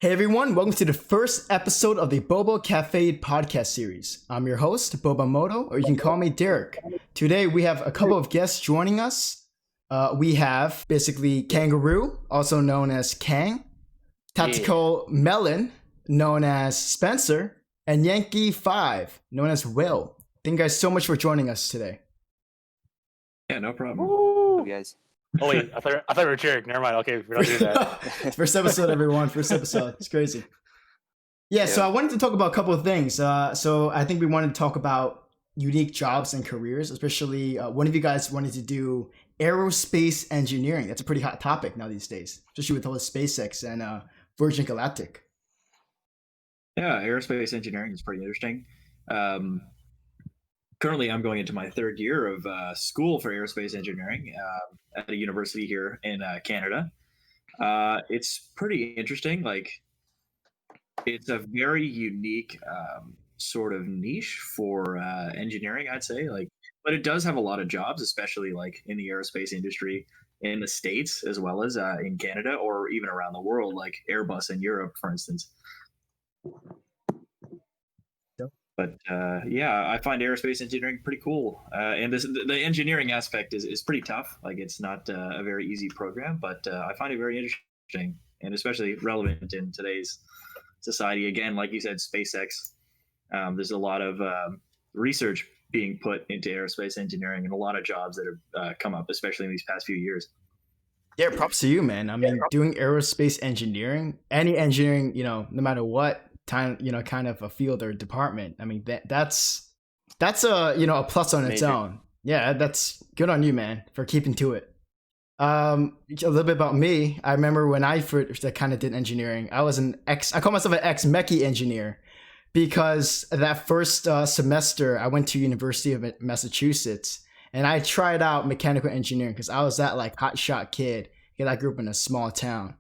Hey everyone, welcome to the first episode of the BobaCafe Podcast series. I'm your host, BobaMoto, or you can call me Derek. Today we have a couple of guests joining us. We have basically Kangaroo, also known as Kang, Tactical Melon, known as Spencer, and Yankee 5, known as Will. Thank you guys so much for joining us today. Yeah, no problem. Woo! Guys. Oh wait, I thought we were Jerick. Never mind. Okay, we don't do that. First episode, everyone. First episode. It's crazy. Yeah, so I wanted to talk about a couple of things. So I think we wanted to talk about unique jobs and careers, especially one of you guys wanted to do aerospace engineering. That's a pretty hot topic now these days, especially with all the SpaceX and Virgin Galactic. Yeah, aerospace engineering is pretty interesting. Currently, I'm going into my third year of school for aerospace engineering at a university here in Canada. It's pretty interesting. Like, it's a very unique sort of niche for engineering, I'd say. Like, but it does have a lot of jobs, especially like in the aerospace industry in the States as well as in Canada or even around the world, like Airbus in Europe, for instance. But yeah, I find aerospace engineering pretty cool, and the engineering aspect is pretty tough. Like, it's not a very easy program, but I find it very interesting and especially relevant in today's society. Again, like you said, SpaceX. There's a lot of research being put into aerospace engineering and a lot of jobs that have come up, especially in these past few years. Yeah, props to you, man. I mean, doing aerospace engineering, any engineering, no matter what time, kind of a field or department. I mean, that's a a plus on its own. Yeah, that's good on you, man, for keeping to it. A little bit about me. I remember when I first kind of did engineering, I call myself an ex-mechie engineer because that first semester I went to University of Massachusetts and I tried out mechanical engineering because I was that like hotshot kid because I grew up in a small town.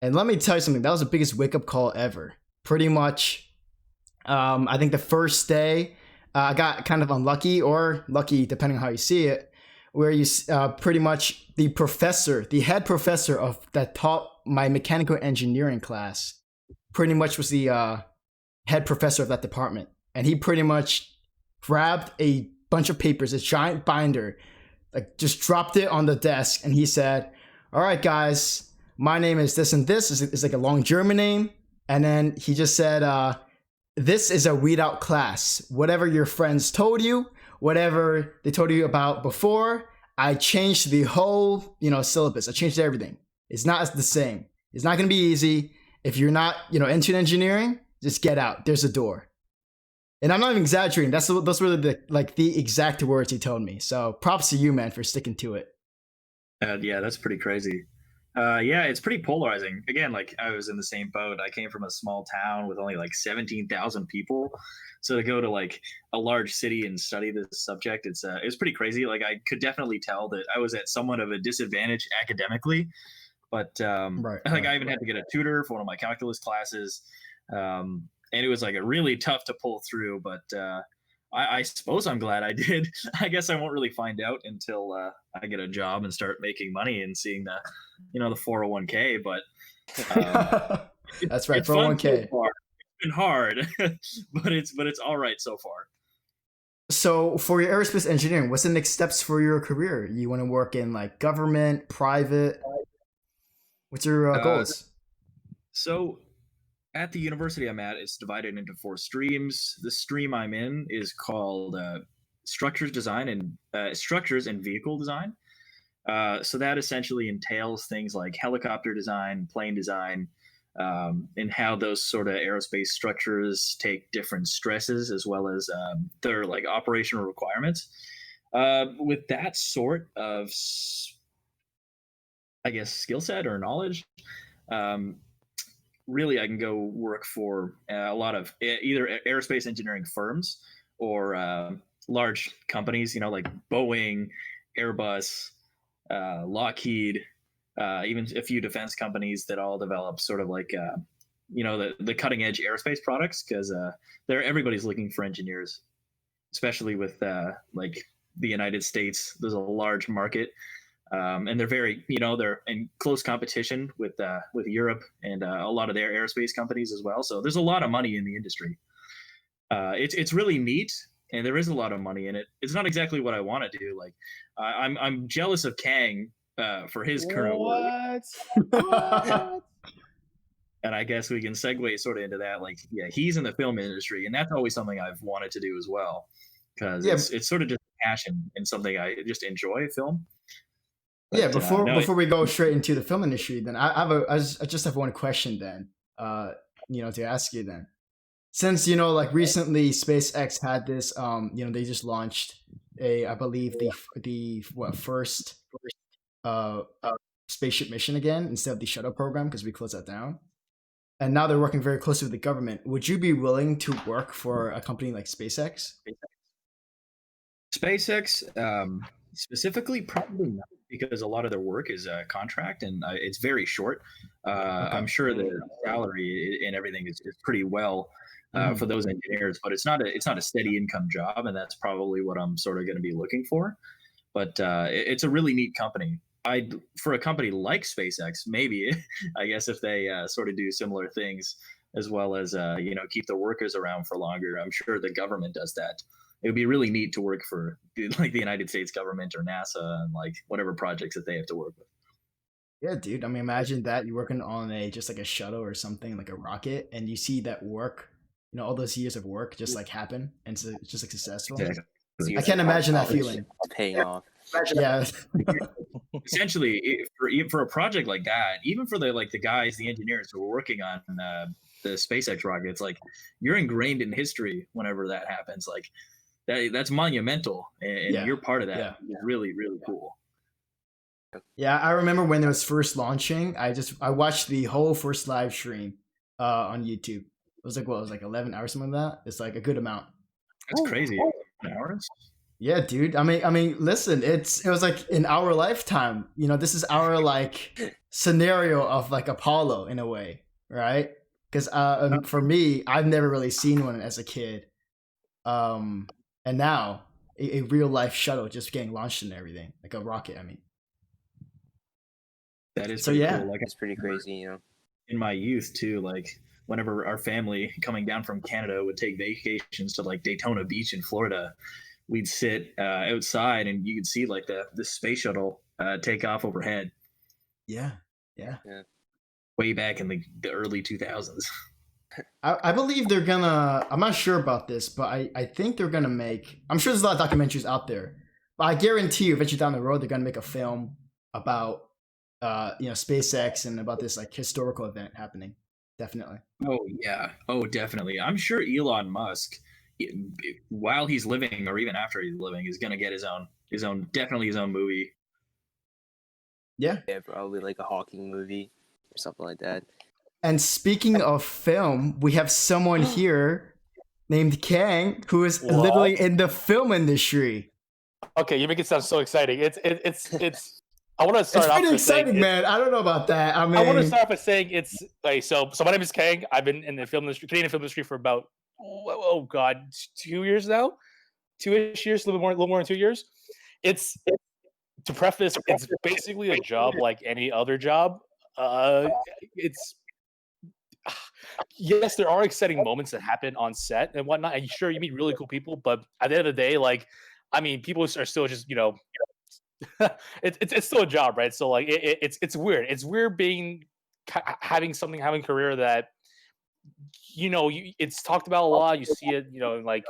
And let me tell you something, that was the biggest wake-up call ever. Pretty much, I think the first day I got kind of unlucky or lucky, depending on how you see it, where you pretty much the head professor of that taught my mechanical engineering class, pretty much was the head professor of that department. And he pretty much grabbed a bunch of papers, a giant binder, like just dropped it on the desk. And he said, all right, guys, my name is this and this. It's like a long German name. And then he just said, this is a readout class. Whatever your friends told you, whatever they told you about before, I changed the whole, syllabus. I changed everything. It's not the same. It's not going to be easy. If you're not, into engineering, just get out. There's a door. And I'm not even exaggerating. Those were the exact words he told me. So props to you, man, for sticking to it. Yeah, that's pretty crazy. Yeah, it's pretty polarizing. Again, like, I was in the same boat. I came from a small town with only like 17,000 people. So to go to like a large city and study this subject, it's pretty crazy. Like, I could definitely tell that I was at somewhat of a disadvantage academically, but I even had to get a tutor for one of my calculus classes. And it was like really tough to pull through, but I suppose I'm glad I did. I guess I won't really find out until I get a job and start making money and seeing the 401k. But that's right, it's 401k. So it's been hard, but it's all right so far. So for your aerospace engineering, what's the next steps for your career? You want to work in like government, private? What's your goals? So at the university I'm at, it's divided into 4 streams. The stream I'm in is called structures and vehicle design. So that essentially entails things like helicopter design, plane design, and how those sort of aerospace structures take different stresses as well as their like operational requirements. With that sort of, I guess, skill set or knowledge, really, I can go work for a lot of either aerospace engineering firms or large companies, like Boeing, Airbus, Lockheed, even a few defense companies that all develop sort of like, the cutting edge aerospace products, because everybody's looking for engineers, especially with like the United States. There's a large market And they're very, they're in close competition with Europe and a lot of their aerospace companies as well. So there's a lot of money in the industry. It's really neat, and there is a lot of money in it. It's not exactly what I want to do. Like, I'm jealous of Kang for his current work. What? And I guess we can segue sort of into that. Like, yeah, he's in the film industry, and that's always something I've wanted to do as well, because it's sort of just passion and something I just enjoy film. But, before we go straight into the film industry, then I just have one question then, to ask you then. Since like recently SpaceX had this, they just launched I believe the first spaceship mission again instead of the shuttle program, because we closed that down, and now they're working very closely with the government. Would you be willing to work for a company like SpaceX? SpaceX specifically, probably not, because a lot of their work is contract, and it's very short. Okay. I'm sure the salary and everything is pretty well for those engineers, but it's not a steady income job, and that's probably what I'm sort of going to be looking for. But it's a really neat company. For a company like SpaceX, maybe I guess if they sort of do similar things, as well as keep the workers around for longer. I'm sure the government does that. It would be really neat to work for like the United States government or NASA and like whatever projects that they have to work with. Yeah, dude. I mean, imagine that you're working on just like a shuttle or something, like a rocket, and you see that work, all those years of work just like happen, and it's just like successful. Yeah. I can't imagine that feeling. Paying off. Yeah. Essentially, for a project like that, even for the engineers who are working on the SpaceX rocket, it's like you're ingrained in history whenever that happens. Like that's monumental, and you're part of that. Yeah. It's really, really cool. Yeah, I remember when it was first launching. I watched the whole first live stream on YouTube. It was like 11 hours, something like that. It's like a good amount. That's crazy. 11 hours. Yeah, dude. I mean, listen. It was like in our lifetime. This is our like scenario of like Apollo in a way, right? Because for me, I've never really seen one as a kid, and now a real life shuttle just getting launched and everything, like a rocket. I mean, that is so yeah. Cool. Like, it's pretty crazy, In my youth too, like whenever our family coming down from Canada would take vacations to like Daytona Beach in Florida, we'd sit outside and you could see like the space shuttle take off overhead. Yeah. Way back in the early 2000s. I believe they're gonna. I'm not sure about this, but I think they're gonna make. I'm sure there's a lot of documentaries out there, but I guarantee you, eventually down the road, they're gonna make a film about SpaceX and about this like historical event happening. Definitely. Oh yeah. Oh definitely. I'm sure Elon Musk, while he's living or even after he's living, is gonna get his own movie. Yeah, probably like a Hawking movie or something like that. And speaking of film, we have someone here named Kang who is literally in the film industry. Okay, you make it sound so exciting. It's. I want to start off. It's pretty exciting, saying, man. I don't know about that. I want to start off by saying it's like so. My name is Kang. I've been in the Canadian film industry for about 2 years now, 2-ish years, a little more than 2 years. It's to preface, it's basically a job like any other job. Yes, there are exciting moments that happen on set and whatnot, and sure, you meet really cool people, but at the end of the day, like, I mean, people are still just it's still a job, right? So like it's weird. It's weird having a career that it's talked about a lot. You see it, like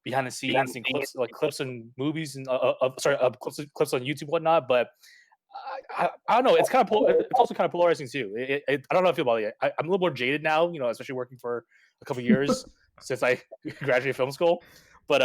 behind the scenes and clips and movies and clips on YouTube and whatnot. But I don't know. It's also kind of polarizing too. I don't know how I feel about it. I'm a little more jaded now, especially working for a couple of years since I graduated film school. But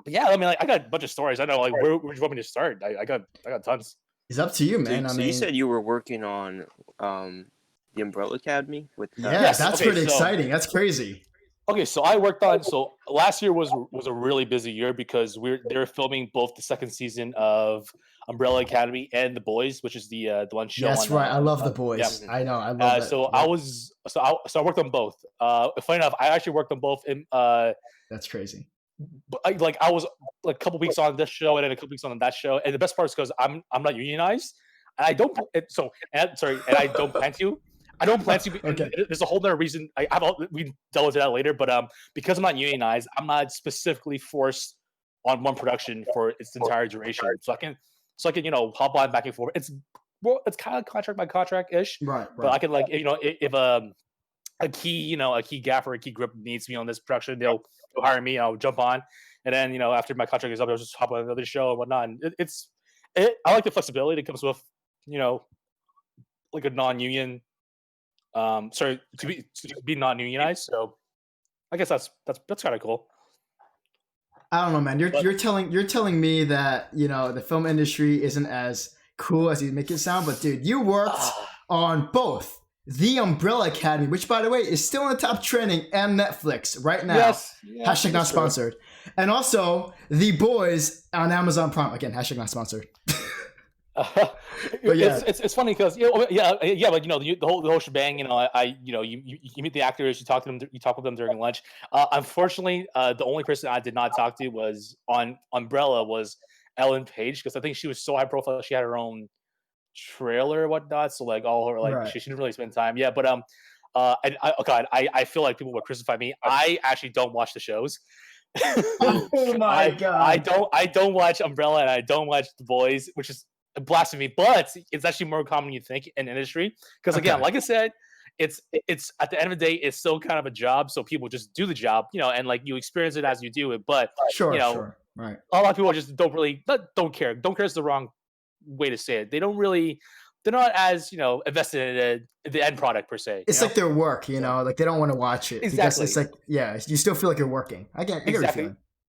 yeah, I mean, like, I got a bunch of stories. I know, like, where do you want me to start? I got tons. It's up to you, man. So you said you were working on the Umbrella Academy with. That's pretty exciting. That's crazy. Okay, so I worked on. So last year was a really busy year because they were filming both the second season of Umbrella Academy and The Boys, which is the one show. That's right. I love The Boys. Yeah. I know. I love that. So I worked on both. Funny enough, I actually worked on both. That's crazy. but I was like a couple weeks on this show and then a couple weeks on that show, and the best part is because I'm not unionized, and I don't and I don't plan to. I don't plan to. Okay. There's a whole other reason. We delve into that later, but because I'm not unionized, I'm not specifically forced on one production for its entire duration. So I can hop on back and forth. It's kind of contract by contract ish, Right. but I can if a key gaffer, a key grip needs me on this production, they'll hire me. I'll jump on, and then after my contract is up, I'll just hop on another show and whatnot. And I like the flexibility that comes with like a non-union. To be non-unionized. So I guess that's kind of cool. I don't know, man. You're telling me that the film industry isn't as cool as you make it sound, but dude, you worked on both The Umbrella Academy, which by the way is still in the top trending, and Netflix right now. Yes. Hashtag not sponsored. And also The Boys on Amazon Prime. Again, hashtag not sponsored. But yeah, it's funny because but the whole shebang. You meet the actors, you talk with them during lunch. Unfortunately, the only person I did not talk to was on Umbrella was Ellen Page, because I think she was so high profile. She had her own trailer or whatnot, so like all her right. she didn't really spend time. Yeah, but I feel like people would crucify me. I actually don't watch the shows. Oh my god! I don't watch Umbrella and I don't watch The Boys, which is blasphemy, but it's actually more common than you think in the industry. Because again, like I said, it's at the end of the day, it's still kind of a job, so people just do the job, and like you experience it as you do it. But sure, right. A lot of people just don't care. Don't care is the wrong way to say it. They're not as invested in the end product per se. It's like their work, like they don't want to watch it because it's like you still feel like you're working. I get exactly.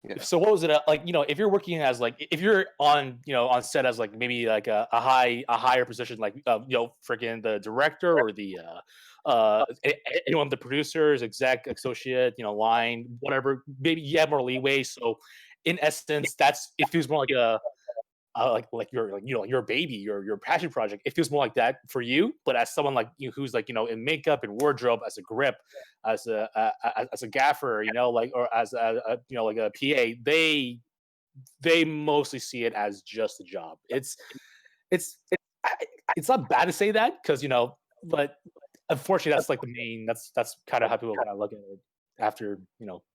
Yeah. So what was it like? If you're working as if you're on on set as like maybe like a higher position, like freaking the director or the anyone, the producers, exec, associate, line, whatever. Maybe you have more leeway. So in essence, it feels more like a like your baby, your passion project. It feels more like that for you. But as someone like you who's like in makeup and wardrobe, as a grip, as a gaffer, or as a like a PA, they mostly see it as just a job. It's not bad to say that because but unfortunately that's like the main. That's kind of how people kind of look at it after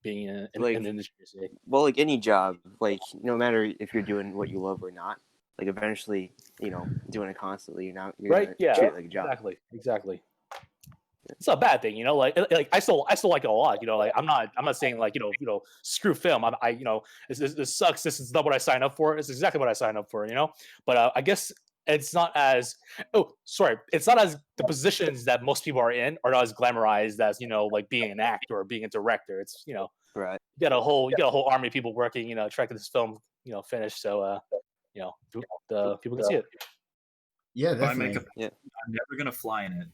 being in the industry. Well, like any job, like no matter if you're doing what you love or not, like eventually doing it constantly, you're right. Yeah, treat it like a job. Exactly. It's not a bad thing, like I still like it a lot. Like I'm not saying like screw film. This sucks. This is not what I signed up for. It's exactly what I signed up for. But I guess it's not as it's not as the positions that most people are in are not as glamorized as like being an actor or being a director. It's right. You got a whole army of people working trying to get this film finished, so the people can see it. Yeah, definitely. I'm never gonna fly in it.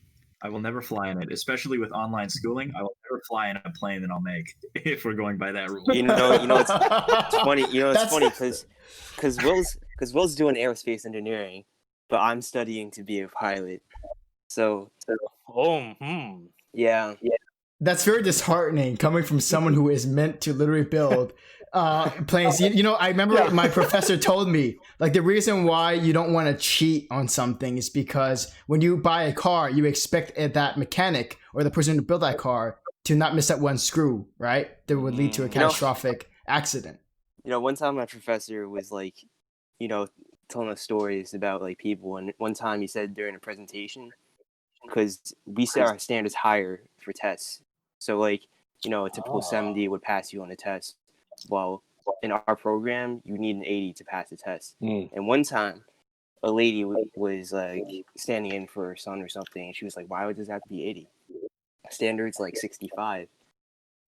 I will never fly in it, especially with online schooling. I will never fly in a plane that I'll make if we're going by that rule. It's funny. It's funny because Will's doing aerospace engineering, but I'm studying to be a pilot. So yeah. That's very disheartening coming from someone who is meant to literally build planes. I remember my professor told me, like, the reason why you don't want to cheat on something is because when you buy a car, you expect that mechanic or the person who built that car to not miss that one screw, right? That would lead to a catastrophic accident. One time my professor was like, telling us stories about like people, and one time he said during a presentation, because we set our standards higher for tests. So like, a typical 70 would pass you on a test. Well, in our program, you need an 80 to pass the test. And one time, a lady was like standing in for her son or something, and she was like, "Why does it have to be 80? Standard's like 65."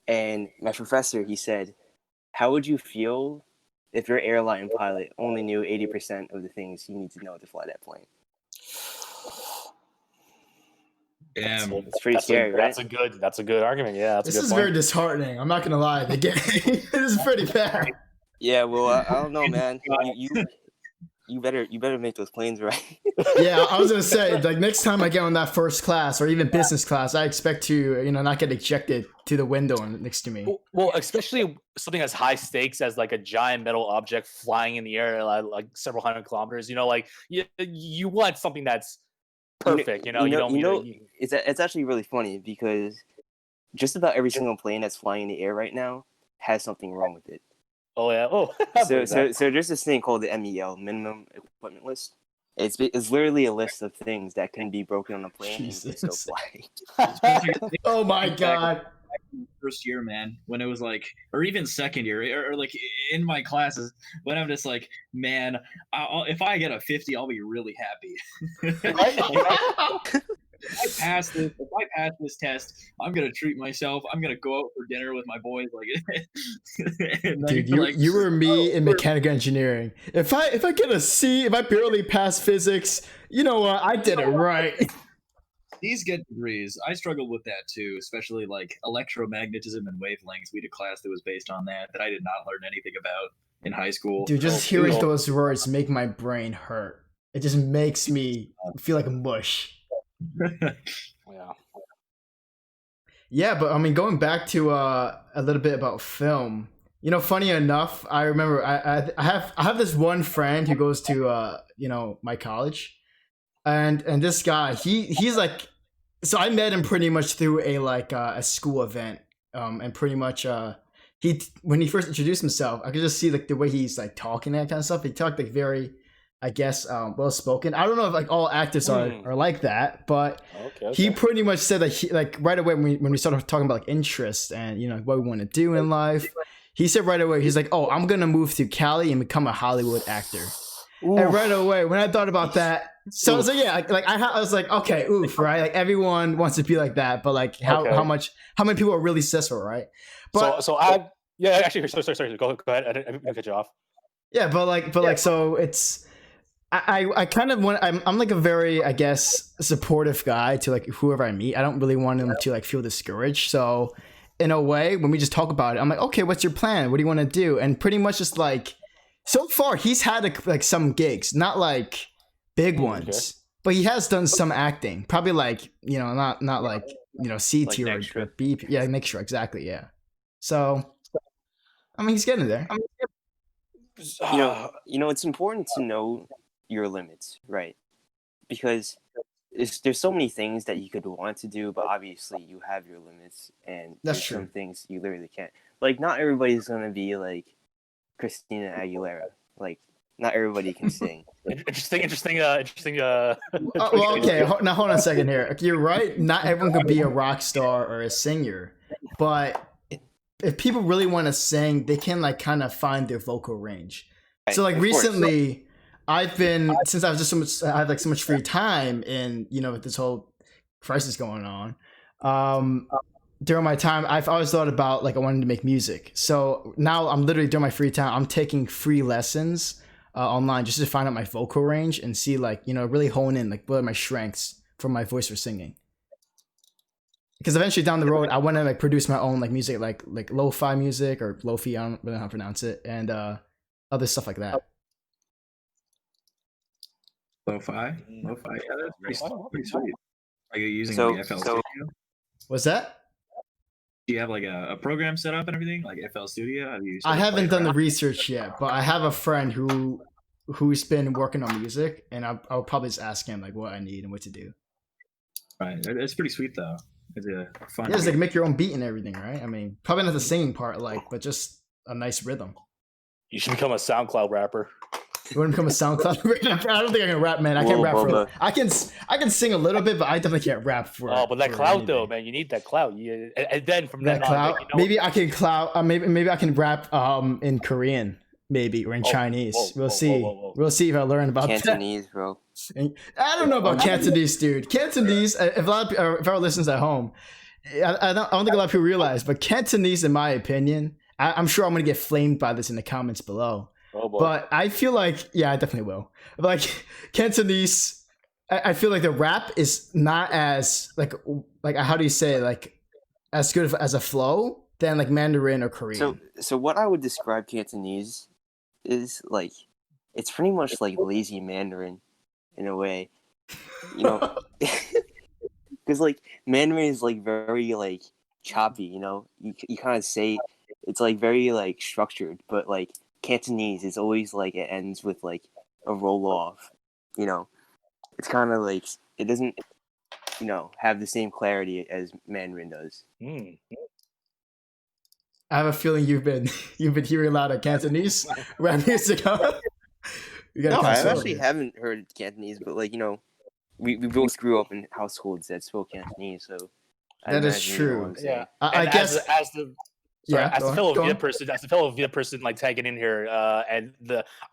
And my professor, he said, "How would you feel if your airline pilot only knew 80% of the things you need to know to fly that plane?" Damn, it's pretty scary, right? That's a good argument. Yeah, this is very disheartening. I'm not gonna lie. The game this is pretty bad. Yeah, well, I don't know, man. you better make those planes right. Yeah, I was gonna say, like, next time I get on that first class or even business class, I expect to, not get ejected to the window next to me. Well, especially something as high stakes as like a giant metal object flying in the air like several hundred kilometers. Like you want something that's perfect. You don't. It's actually really funny because just about every single plane that's flying in the air right now has something wrong with it. Oh yeah. Oh. So there's this thing called the MEL, minimum equipment list. It's literally a list of things that can be broken on a plane and still fly. Oh my god. First year, man, when it was like, or even second year, or like in my classes, when I'm just like, man, if I get a 50, I'll be really happy. If I pass this test, I'm gonna treat myself. I'm gonna go out for dinner with my boys. Dude, you were me in mechanical engineering. If I get a C, if I barely pass physics, you know what? I did it right. These get degrees. I struggled with that too, especially like electromagnetism and wavelengths. We did a class that was based on that I did not learn anything about in high school. Dude, just hearing those words make my brain hurt. It just makes me feel like a mush. Yeah. Yeah, but I mean, going back to a little bit about film. Funny enough, I remember I have this one friend who goes to my college, and this guy he's like, so I met him pretty much through a school event, and pretty much when he first introduced himself, I could just see like the way he's like talking and that kind of stuff. He talked like very, I guess, well spoken. I don't know if like all actors are like that, but he pretty much said that he, like, right away when we started talking about like interests and what we want to do in life, he said right away, he's like, "Oh, I'm gonna move to Cali and become a Hollywood actor." Oof. And right away when I thought about that, so I was like, yeah, like I was like, okay, oof, right? Like everyone wants to be like that, but like how many people are really successful, right? But actually, sorry, go ahead. I didn't cut you off. Yeah, but so it's. I kind of want. I'm like a very, I guess, supportive guy to like whoever I meet. I don't really want them to like feel discouraged. So in a way, when we just talk about it, I'm like, okay, what's your plan? What do you want to do? And pretty much just like, so far he's had like some gigs, not like big ones, but he has done some acting. Probably like not like C tier like or B. Yeah, make sure exactly. Yeah. So I mean, he's getting there. It's important to know your limits, right? Because there's so many things that you could want to do, but obviously you have your limits, and that's true. Some things you literally can't. Like, not everybody's gonna be like Christina Aguilera. Like, not everybody can sing. Interesting. Well, okay. Now hold on a second here. You're right. Not everyone could be a rock star or a singer, but if people really want to sing, they can like kind of find their vocal range. Right. So like recently, since I have like so much free time and with this whole crisis going on, during my time, I've always thought about like I wanted to make music. So now I'm literally during my free time, I'm taking free lessons online just to find out my vocal range and see like really hone in like what are my strengths for my voice for singing. Because eventually down the road, I want to like produce my own like music, like lo-fi music or lo-fi, I don't really know how to pronounce it, and other stuff like that. Lo-fi, yeah, that's pretty sweet. Are you using the FL Studio? What's that? Do you have like a program set up and everything, like FL Studio? I haven't done the research yet, but I have a friend who's been working on music, and I'll probably just ask him like what I need and what to do. Right, it's pretty sweet though. It's a fun. Yeah, it's like make your own beat and everything, right? I mean, probably not the singing part, but just a nice rhythm. You should become a SoundCloud rapper. You want to become a SoundCloud rapper? I don't think I can rap, man. I can't rap Boba. I can sing a little bit, but I definitely can't rap for. Oh, but that clout though, man, you need that clout. And then from that clout, maybe I can clout. Maybe I can rap in Korean, maybe, or in Chinese. We'll see. We'll see if I learn about Cantonese, bro. I don't know about Cantonese, dude. Cantonese. If our listeners at home, I don't think a lot of people realize, but Cantonese, in my opinion, I'm sure I'm gonna get flamed by this in the comments below. Oh, but I feel like, yeah, I definitely will. Like Cantonese, I feel like the rap is not as like how do you say, like as good as a flow than like Mandarin or Korean. So what I would describe Cantonese is like it's pretty much like lazy Mandarin in a way, you know, because like Mandarin is like very like choppy, you know. You kind of say it's like very like structured, but like Cantonese is always like it ends with like a roll off, you know. It's kind of like it doesn't, you know, have the same clarity as Mandarin does. I have a feeling you've been hearing a lot of Cantonese rap music. Huh? No, I actually haven't heard Cantonese, but like, you know, we both grew up in households that spoke Cantonese, so that is true. Yeah, I guess as the fellow Viet person, like tagging in here, and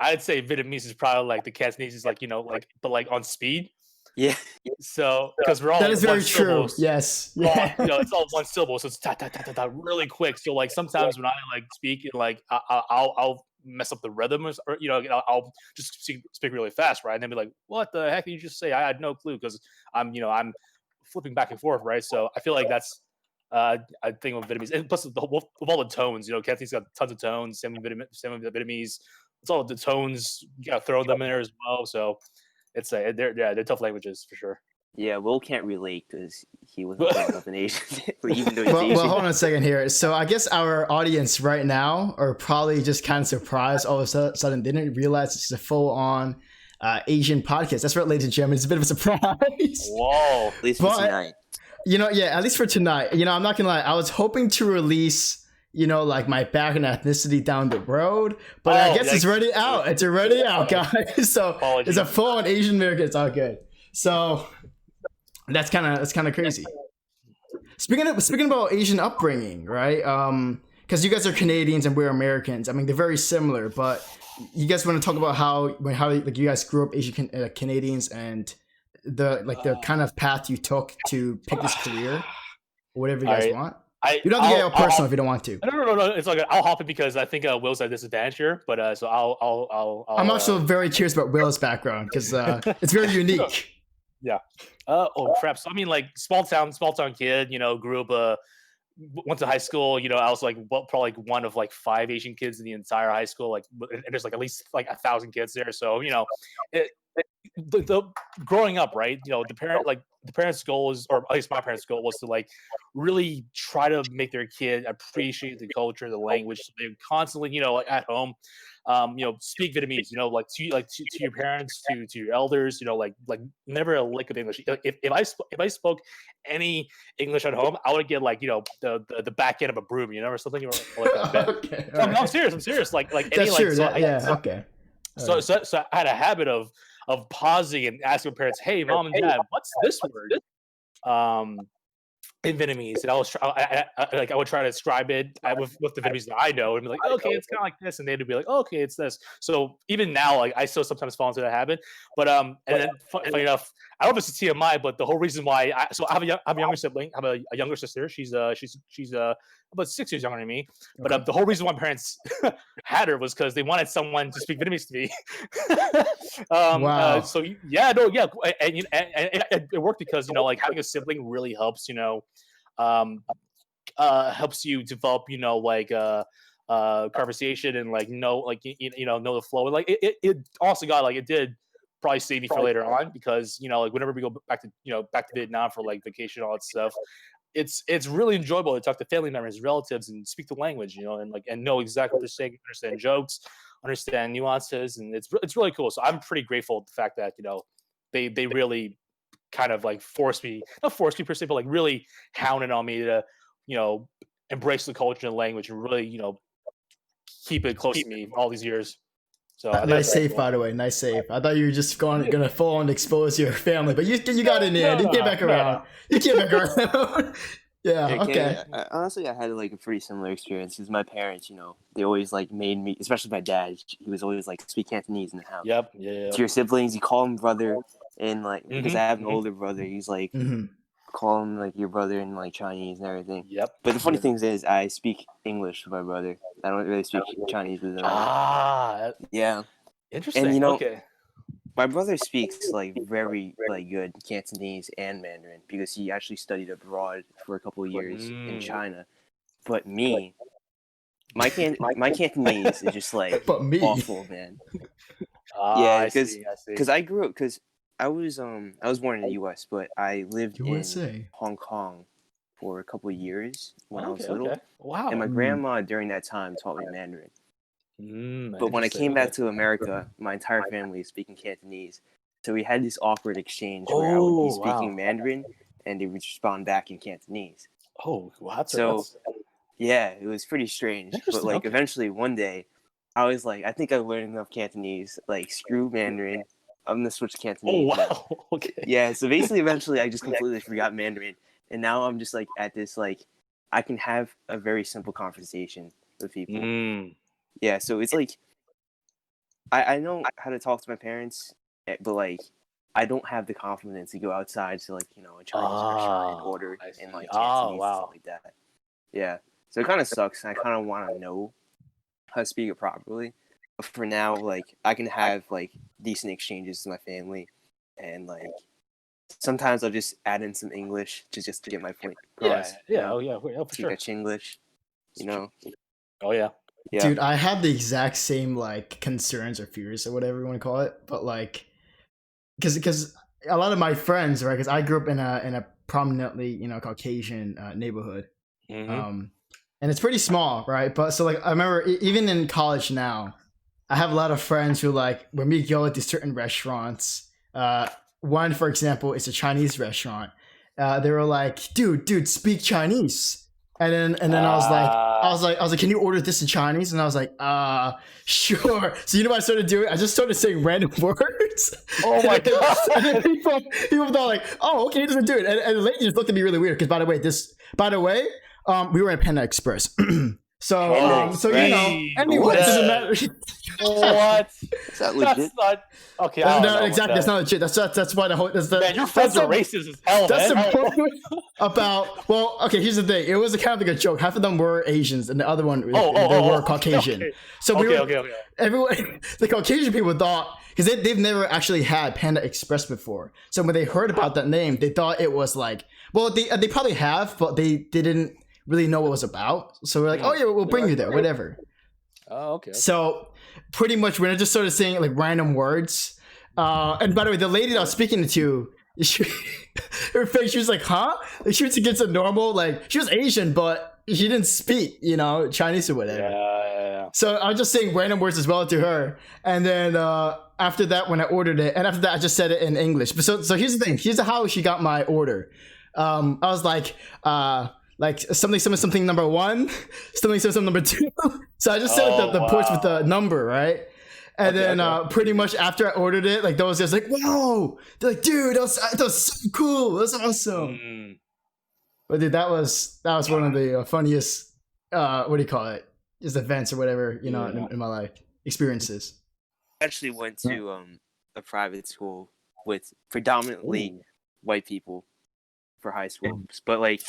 I'd say Vietnamese is probably like the Cantonese is like, you know, like, but like on speed. Yeah. So because we're all that is very true. syllables, Yes. Yeah. You know, it's all one syllable, so it's ta ta ta ta ta really quick. So like sometimes when I like speak, and like I'll mess up the rhythm, or you know, I'll just speak really fast, right? And then be like, "What the heck did you just say?" I had no clue because I'm flipping back and forth, right? So I feel like that's I think of Vietnamese, and plus with all the tones, you know, Cantonese got tons of tones. Same with Vietnamese. It's all the tones. You gotta throw them in there as well. So it's they're tough languages for sure. Yeah, Will can't relate because he wasn't brought up in Asian, even though he's Asian. Well, hold on a second here. So I guess our audience right now are probably just kind of surprised all of a sudden. They didn't realize it's a full-on Asian podcast. That's right, ladies and gentlemen. It's a bit of a surprise. Whoa. At least for tonight. You know, yeah, at least for tonight. You know, I'm not going to lie. I was hoping to release, you know, like my background ethnicity down the road, but I guess it's already out. It's already out, guys. So it's a full-on Asian American. It's all good. So that's kind of crazy. Speaking about Asian upbringing, right? Because you guys are Canadians and we're Americans. I mean, they're very similar, but you guys want to talk about how like you guys grew up Asian Canadians and the kind of path you took to pick this career, whatever you guys want. You don't have to get personal if you don't want to. No. It's like I'll hop it because I think Will's at a disadvantage here. But so I'll I'm also very curious about Will's background because it's very unique. Yeah. Oh crap. So I mean, like small town kid. You know, grew up. Went to high school. You know, I was like probably like one of like 5 Asian kids in the entire high school. Like, and there's like at least like 1,000 kids there. So you know, the growing up, right? You know, the parents' goal is, or at least my parents' goal was to like really try to make their kid appreciate the culture, the language. So they constantly, you know, like at home, you know, speak Vietnamese. You know, like to your parents, to your elders. You know, like never a lick of English. If I spoke any English at home, I would get like, you know, the back end of a broom, you know, or something like that. Okay, no, I'm serious. Like that's any, true. Like, yeah. Okay. So I had a habit of pausing and asking my parents, "Hey, mom and dad, what's this word?" In Vietnamese, and I would try to describe it with the Vietnamese that I know, and be like, "Okay, it's kind of like this," and they'd be like, "Okay, it's this." So even now, like I still sometimes fall into that habit. But and then funny enough, I don't know if it's a TMI, but the whole reason why I have a younger sibling, I have a younger sister. She's about 6 years younger than me. But the whole reason why my parents had her was because they wanted someone to speak Vietnamese to me. Wow. So yeah, no, yeah, and it worked because, you know, like having a sibling really helps. You know, helps you develop, you know, like conversation and like know, like you know the flow. And like it also got like it did probably save me for later on because, you know, like whenever we go back to Vietnam for like vacation and all that stuff, it's really enjoyable to talk to family members, relatives, and speak the language, you know, and like and know exactly what they're saying, understand jokes, understand nuances, and it's really cool. So I'm pretty grateful for the fact that, you know, they really kind of like not force me per se, but like really hounded on me to, you know, embrace the culture and language and really, you know, keep it close to me all these years. So nice save, cool. By the way, nice save. I thought you were just gonna full on expose your family, but you got in there. You came back around. You came back around. Yeah. Okay. Honestly, I had like a pretty similar experience because my parents, you know, they always like made me, especially my dad. He was always like speak Cantonese in the house. Yep. Yeah. To your siblings, you call him brother, and like because I have an older brother, he's like call him like your brother in like Chinese and everything. Yep. But the funny thing is, I speak English with my brother. I don't really speak Chinese with him. Yeah. Interesting. And you know, okay. My brother speaks like very like good Cantonese and Mandarin because he actually studied abroad for a couple of years in China. But me, my Cantonese is just like awful, man. Yeah, I because see. I see. because I grew up because I was born in the U.S., but I lived in USA. Hong Kong for a couple of years when I was Okay. little, Okay. Wow. and my grandma during that time taught me Mandarin. But when I Interesting. came back Okay. to America, my entire family is speaking Cantonese, so we had this awkward exchange where I would be Oh speaking wow. Mandarin and they would respond back in Cantonese. Oh, wow. So That's yeah, it was pretty strange. But interesting. like Okay. eventually one day, I was like, I think I learned enough Cantonese. Like screw Mandarin, I'm gonna switch to Oh Cantonese now. wow. Okay. Yeah, so basically, eventually, I just completely forgot Mandarin, and now I'm just like at this like, I can have a very simple conversation with people. Yeah, so it's like, I know how to talk to my parents, but like, I don't have the confidence to go outside to like a Chinese restaurant and order I see. in like Oh Cantonese and wow. stuff like that. Yeah, so it kind of sucks, and I kind of want to know how to speak it properly. But for now, like, I can have like decent exchanges with my family, and like. Sometimes I'll just add in some English just to get my point across. Yeah. Oh yeah. Oh, for Speak sure. English, you know. Oh yeah. Yeah. Dude, I had the exact same like concerns or fears or whatever you want to call it, but like, because a lot of my friends, right? Because I grew up in a prominently Caucasian neighborhood, and it's pretty small, right? But so like I remember even in college now, I have a lot of friends who like when we go to certain restaurants. One, for example, is a Chinese restaurant. They were like, dude, speak Chinese. And then I was like, can you order this in Chinese? And I was like, sure. So you know what I started doing? I just started saying random words. Oh my god. And then people thought like, oh, okay, he doesn't do it. And the lady just looked at me really weird because by the way, we were in Panda Express. So anyway, it doesn't matter. What? Is that legit? That's not okay. I don't know Exactly. That's not legit. That's why the whole. Man, your friends are racist as hell, That's man. the point about. Well, okay. Here's the thing. It was a kind of like a joke. Half of them were Asians, and the other one they were Caucasian. Okay. So Okay. everyone, the Caucasian people thought because they've never actually had Panda Express before. So when they heard about that name, they thought it was like, well, they probably have, but they didn't really know what it was about. So we're like, oh yeah, we'll bring you there, whatever. Oh, okay. So pretty much when I just started saying like random words, and by the way, the lady that I was speaking to, her face, she was like, huh? Like she was against a normal, like she was Asian, but she didn't speak, Chinese or whatever. Yeah. So I was just saying random words as well to her. And then after that, when I ordered it, and after that, I just said it in English. But so here's the thing. Here's how she got my order. I was like something number one, something number two. So I just said like the ports with the number, right? And then pretty much after I ordered it, like those guys like, whoa, they're like, dude, that was so cool, that's awesome. But dude, that was one of the funniest what do you call it? Just events or whatever, in my life, experiences. I actually went to a private school with predominantly white people for high school, but like.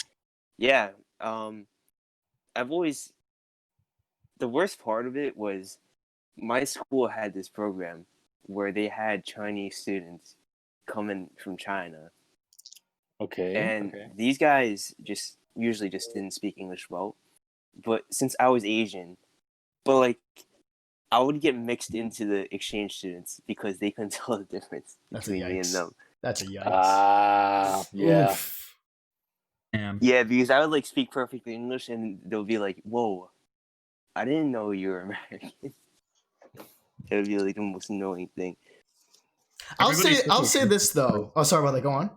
Yeah, I've always. The worst part of it was my school had this program where they had Chinese students coming from China. Okay. And these guys usually just didn't speak English well. But since I was Asian, but like I would get mixed into the exchange students because they couldn't tell the difference between me and them. That's a yikes. Yeah. Oof. Yeah, because I would like speak perfectly English, and they'll be like, "Whoa, I didn't know you were American." It would be like the most annoying thing. I'll say this though. Oh, sorry about that. Go on.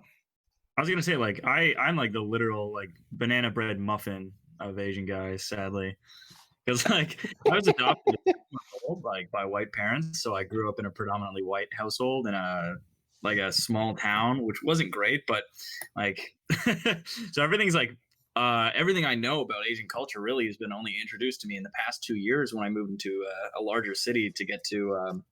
I was gonna say like I'm like the literal like banana bread muffin of Asian guys, sadly, because like I was adopted like by white parents, so I grew up in a predominantly white household in a small town, which wasn't great, but like so everything's like everything I know about Asian culture really has been only introduced to me in the past 2 years when I moved into a larger city to get to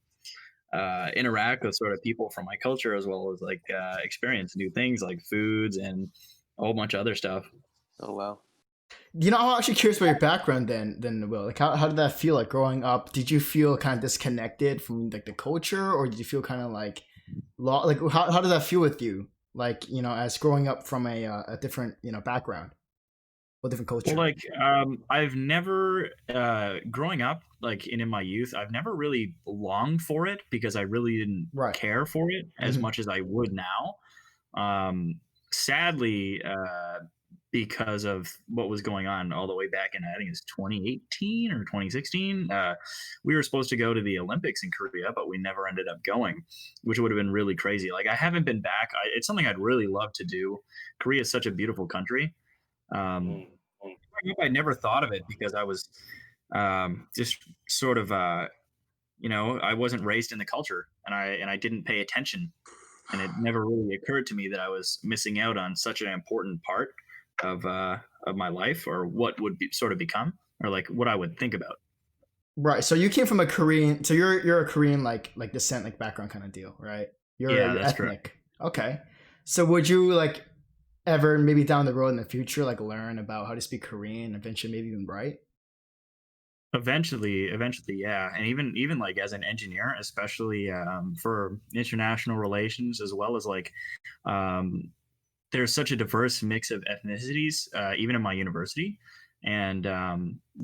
interact with sort of people from my culture as well as like experience new things like foods and a whole bunch of other stuff. Oh wow. I'm actually curious about your background then Will. Like how did that feel like growing up? Did you feel kind of disconnected from like the culture, or did you feel kind of like how does that feel with you? Like, as growing up from a different, background. whole different Well, culture. like, I've never, growing up, like, and in my youth, I've never really longed for it because I really didn't Right. care for it as Mhm. much as I would now. Sadly, because of what was going on all the way back in, I think it's 2018 or 2016, we were supposed to go to the Olympics in Korea, but we never ended up going, which would have been really crazy. Like, I haven't been back. It's something I'd really love to do. Korea is such a beautiful country. Um, I never thought of it because I was just sort of, I wasn't raised in the culture, and I didn't pay attention, and it never really occurred to me that I was missing out on such an important part of my life, or what would be sort of become, or like what I would think about. Right. So you came from a Korean. So you're a Korean like descent, like background kind of deal, right? Yeah, You're that's correct. ethnic. Okay. So would you like ever maybe down the road in the future like learn about how to speak Korean, eventually maybe even write? Eventually, yeah, and even like as an engineer, especially for international relations, as well as like um, there's such a diverse mix of ethnicities, even in my university, and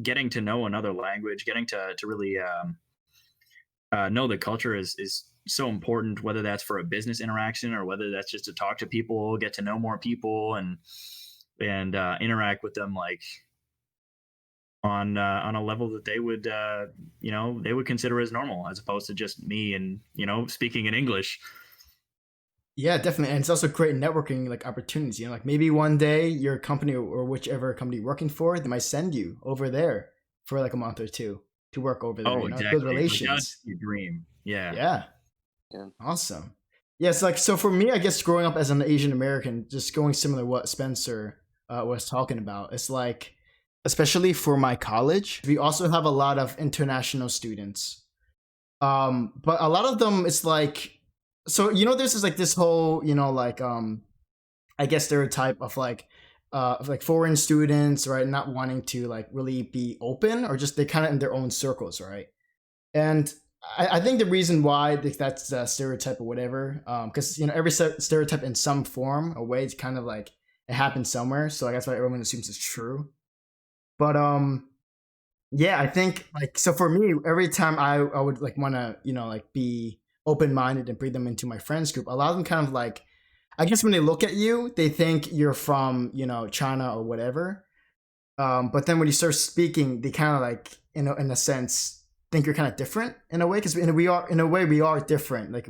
getting to know another language, getting to really know the culture is so important. Whether that's for a business interaction or whether that's just to talk to people, get to know more people, and interact with them like on a level that they would they would consider as normal, as opposed to just me and speaking in English. Yeah, definitely. And it's also great networking like opportunities. Like maybe one day your company or whichever company you're working for, they might send you over there for like a month or two to work over there. Oh, Build exactly. Like that would relations. be a dream. Yeah. Yeah. Yeah. Awesome. Yes, like so for me, I guess growing up as an Asian American, just going similar to what Spencer was talking about, it's like, especially for my college, we also have a lot of international students. But a lot of them, it's like, so there's this whole, I guess stereotype of like foreign students, right, not wanting to like really be open, or just they kind of in their own circles, right? And I think the reason why that's a stereotype or whatever, because every stereotype in some form or way, it's kind of like it happens somewhere, so like, that's why everyone assumes it's true. But yeah, I think like so for me, every time I would like want to like be open minded and bring them into my friends group, a lot of them kind of like, I guess when they look at you, they think you're from China or whatever. But then when you start speaking, they kind of like in a sense think you're kind of different in a way, because we are different. Like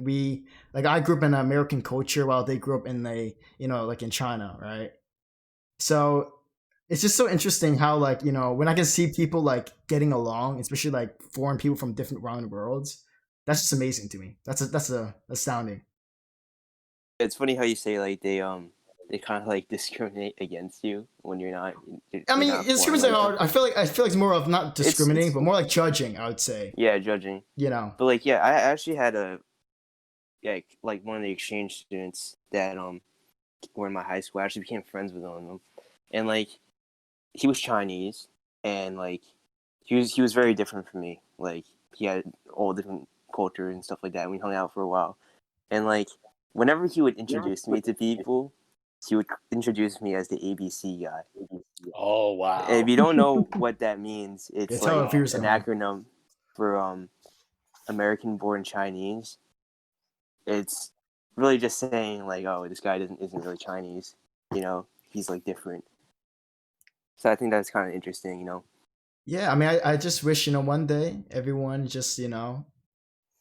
I grew up in American culture while they grew up in like in China, right? So it's just so interesting how like when I can see people like getting along, especially like foreign people from different round worlds, that's just amazing to me. That's astounding. It's funny how you say like they kind of like discriminate against you when you're not. I mean, not discriminating. like I feel like it's more of not discriminating, it's but more like judging. I would say. yeah, judging. But like yeah, I actually had like one of the exchange students that were in my high school. I actually became friends with one of them, and like he was Chinese, and like he was very different from me. Like he had all different cultures and stuff like that. And we hung out for a while, and like whenever he would introduce me to people, he would introduce me as the ABC guy. Oh wow! If you don't know what that means, it's tell like our viewers an at home. acronym for American-born Chinese. It's really just saying like, oh, this guy isn't really Chinese. He's like different. So I think that's kind of interesting. Yeah, I mean, I just wish one day everyone just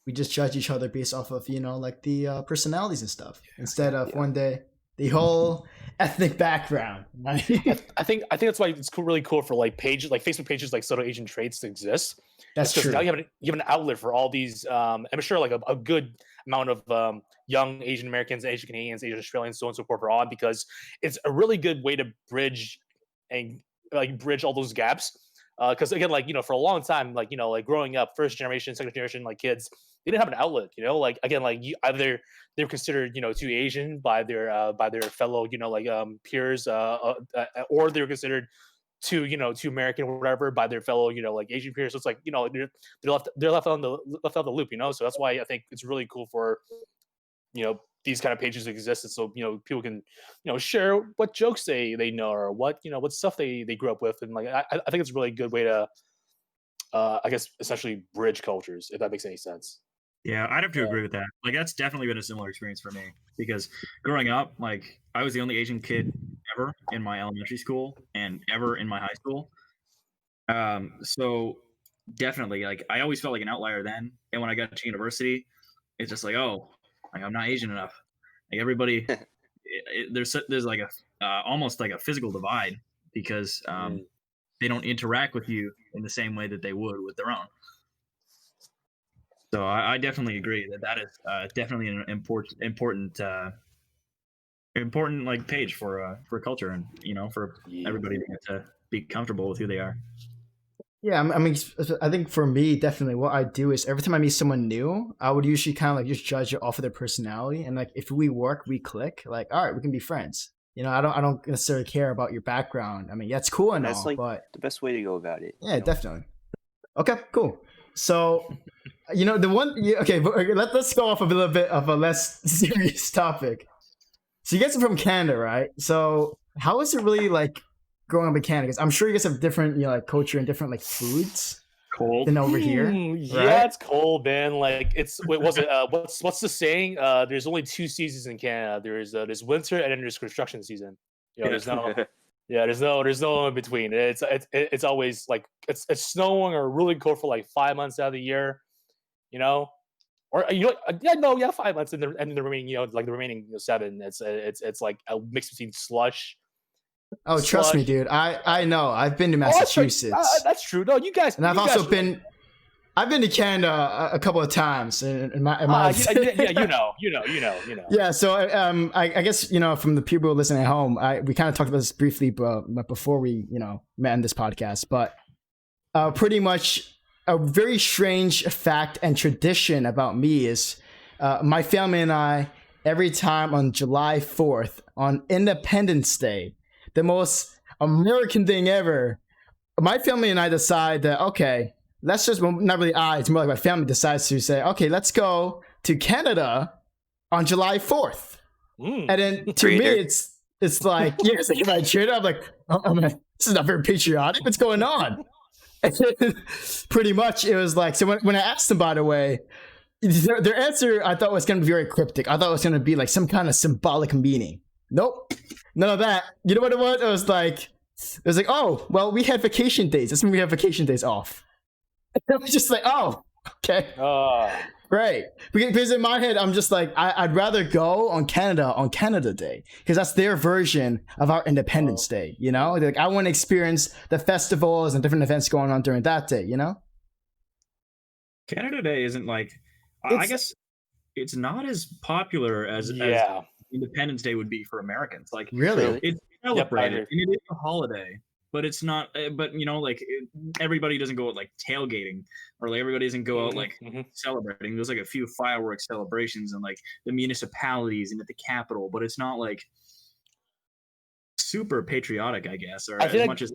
we just judge each other based off of like the personalities and stuff, instead of one day the whole ethnic background. I think that's why it's really cool for like Facebook pages like Subtle Asian Traits to exist. That's true. Now you have an outlet for all these. I'm sure like a good amount of young Asian Americans, Asian Canadians, Asian Australians, so on and so forth are on, because it's a really good way to bridge all those gaps. Because again, like for a long time, like like growing up, first generation, second generation, like kids, they didn't have an outlet. Like again, like either they're considered too Asian by their fellow peers, or they're considered too American or whatever by their fellow like Asian peers. So it's like they're left on the loop. So that's why I think it's really cool for these kind of pages exist, and so people can share what jokes they know, or what what stuff they grew up with, and like I think it's a really good way to I guess essentially bridge cultures, if that makes any sense. Yeah, I'd have to agree with that. Like, that's definitely been a similar experience for me, because growing up, like, I was the only Asian kid ever in my elementary school and ever in my high school. So definitely, like, I always felt like an outlier then. And when I got to university, it's just like, oh, like, I'm not Asian enough. Like, everybody, there's like a almost like a physical divide, because they don't interact with you in the same way that they would with their own. So I definitely agree that is definitely an important like page for culture, and for everybody to get to be comfortable with who they are. Yeah, I mean, I think for me, definitely what I do is every time I meet someone new, I would usually kind of like just judge it off of their personality, and like if we click, like, all right, we can be friends. I don't necessarily care about your background. I mean, that's cool and all, but the best way to go about it. Yeah, definitely. Okay, cool. So, the one. Okay, let's go off a little bit of a less serious topic. So you guys are from Canada, right? So how is it really like growing up in Canada? Because I'm sure you guys have different, like culture and different like foods. Cold than over here. Yeah, right? It's cold, man. Like what's the saying? There's only 2 seasons in Canada. There's winter, and then there's construction season. There's no there's no in between. It's always like it's snowing or really cold for like 5 months out of the year. Or 5 months, and the remaining like the remaining 7. It's like a mix between slush. Oh, trust me, dude. I know. I've been to Massachusetts. That's true. No, you guys. And I've been to Canada a couple of times in my Yeah, so I guess from the people listening at home, we kind of talked about this briefly, but before we met in this podcast, but pretty much a very strange fact and tradition about me is my family and I, every time on July 4th on Independence Day, the most American thing ever, my family and I decide that, okay, let's just, well, not really it's more like my family decides to say, okay, let's go to Canada on July 4th. And then to me, it's like, yeah, it's like if I cheered up, like, oh man, this is not very patriotic. What's going on? And pretty much it was like, so when I asked them, by the way, their answer I thought was going to be very cryptic. I thought it was going to be like some kind of symbolic meaning. Nope. None of that. You know what it was? It was like, oh, well, we had vacation days. That's when we have vacation days off. It was just like, oh, okay. Right. Because in my head, I'm just like, I'd rather go on Canada Day, because that's their version of our Independence Day, Like, I want to experience the festivals and different events going on during that day, Canada Day isn't like, I guess it's not as popular as Independence Day would be for Americans. Like, really, it's celebrated and it is a holiday, but it's not. But everybody doesn't go out like tailgating, or like everybody doesn't go out like celebrating. There's like a few fireworks celebrations in like the municipalities and at the Capitol, but it's not like super patriotic, I guess, or as much as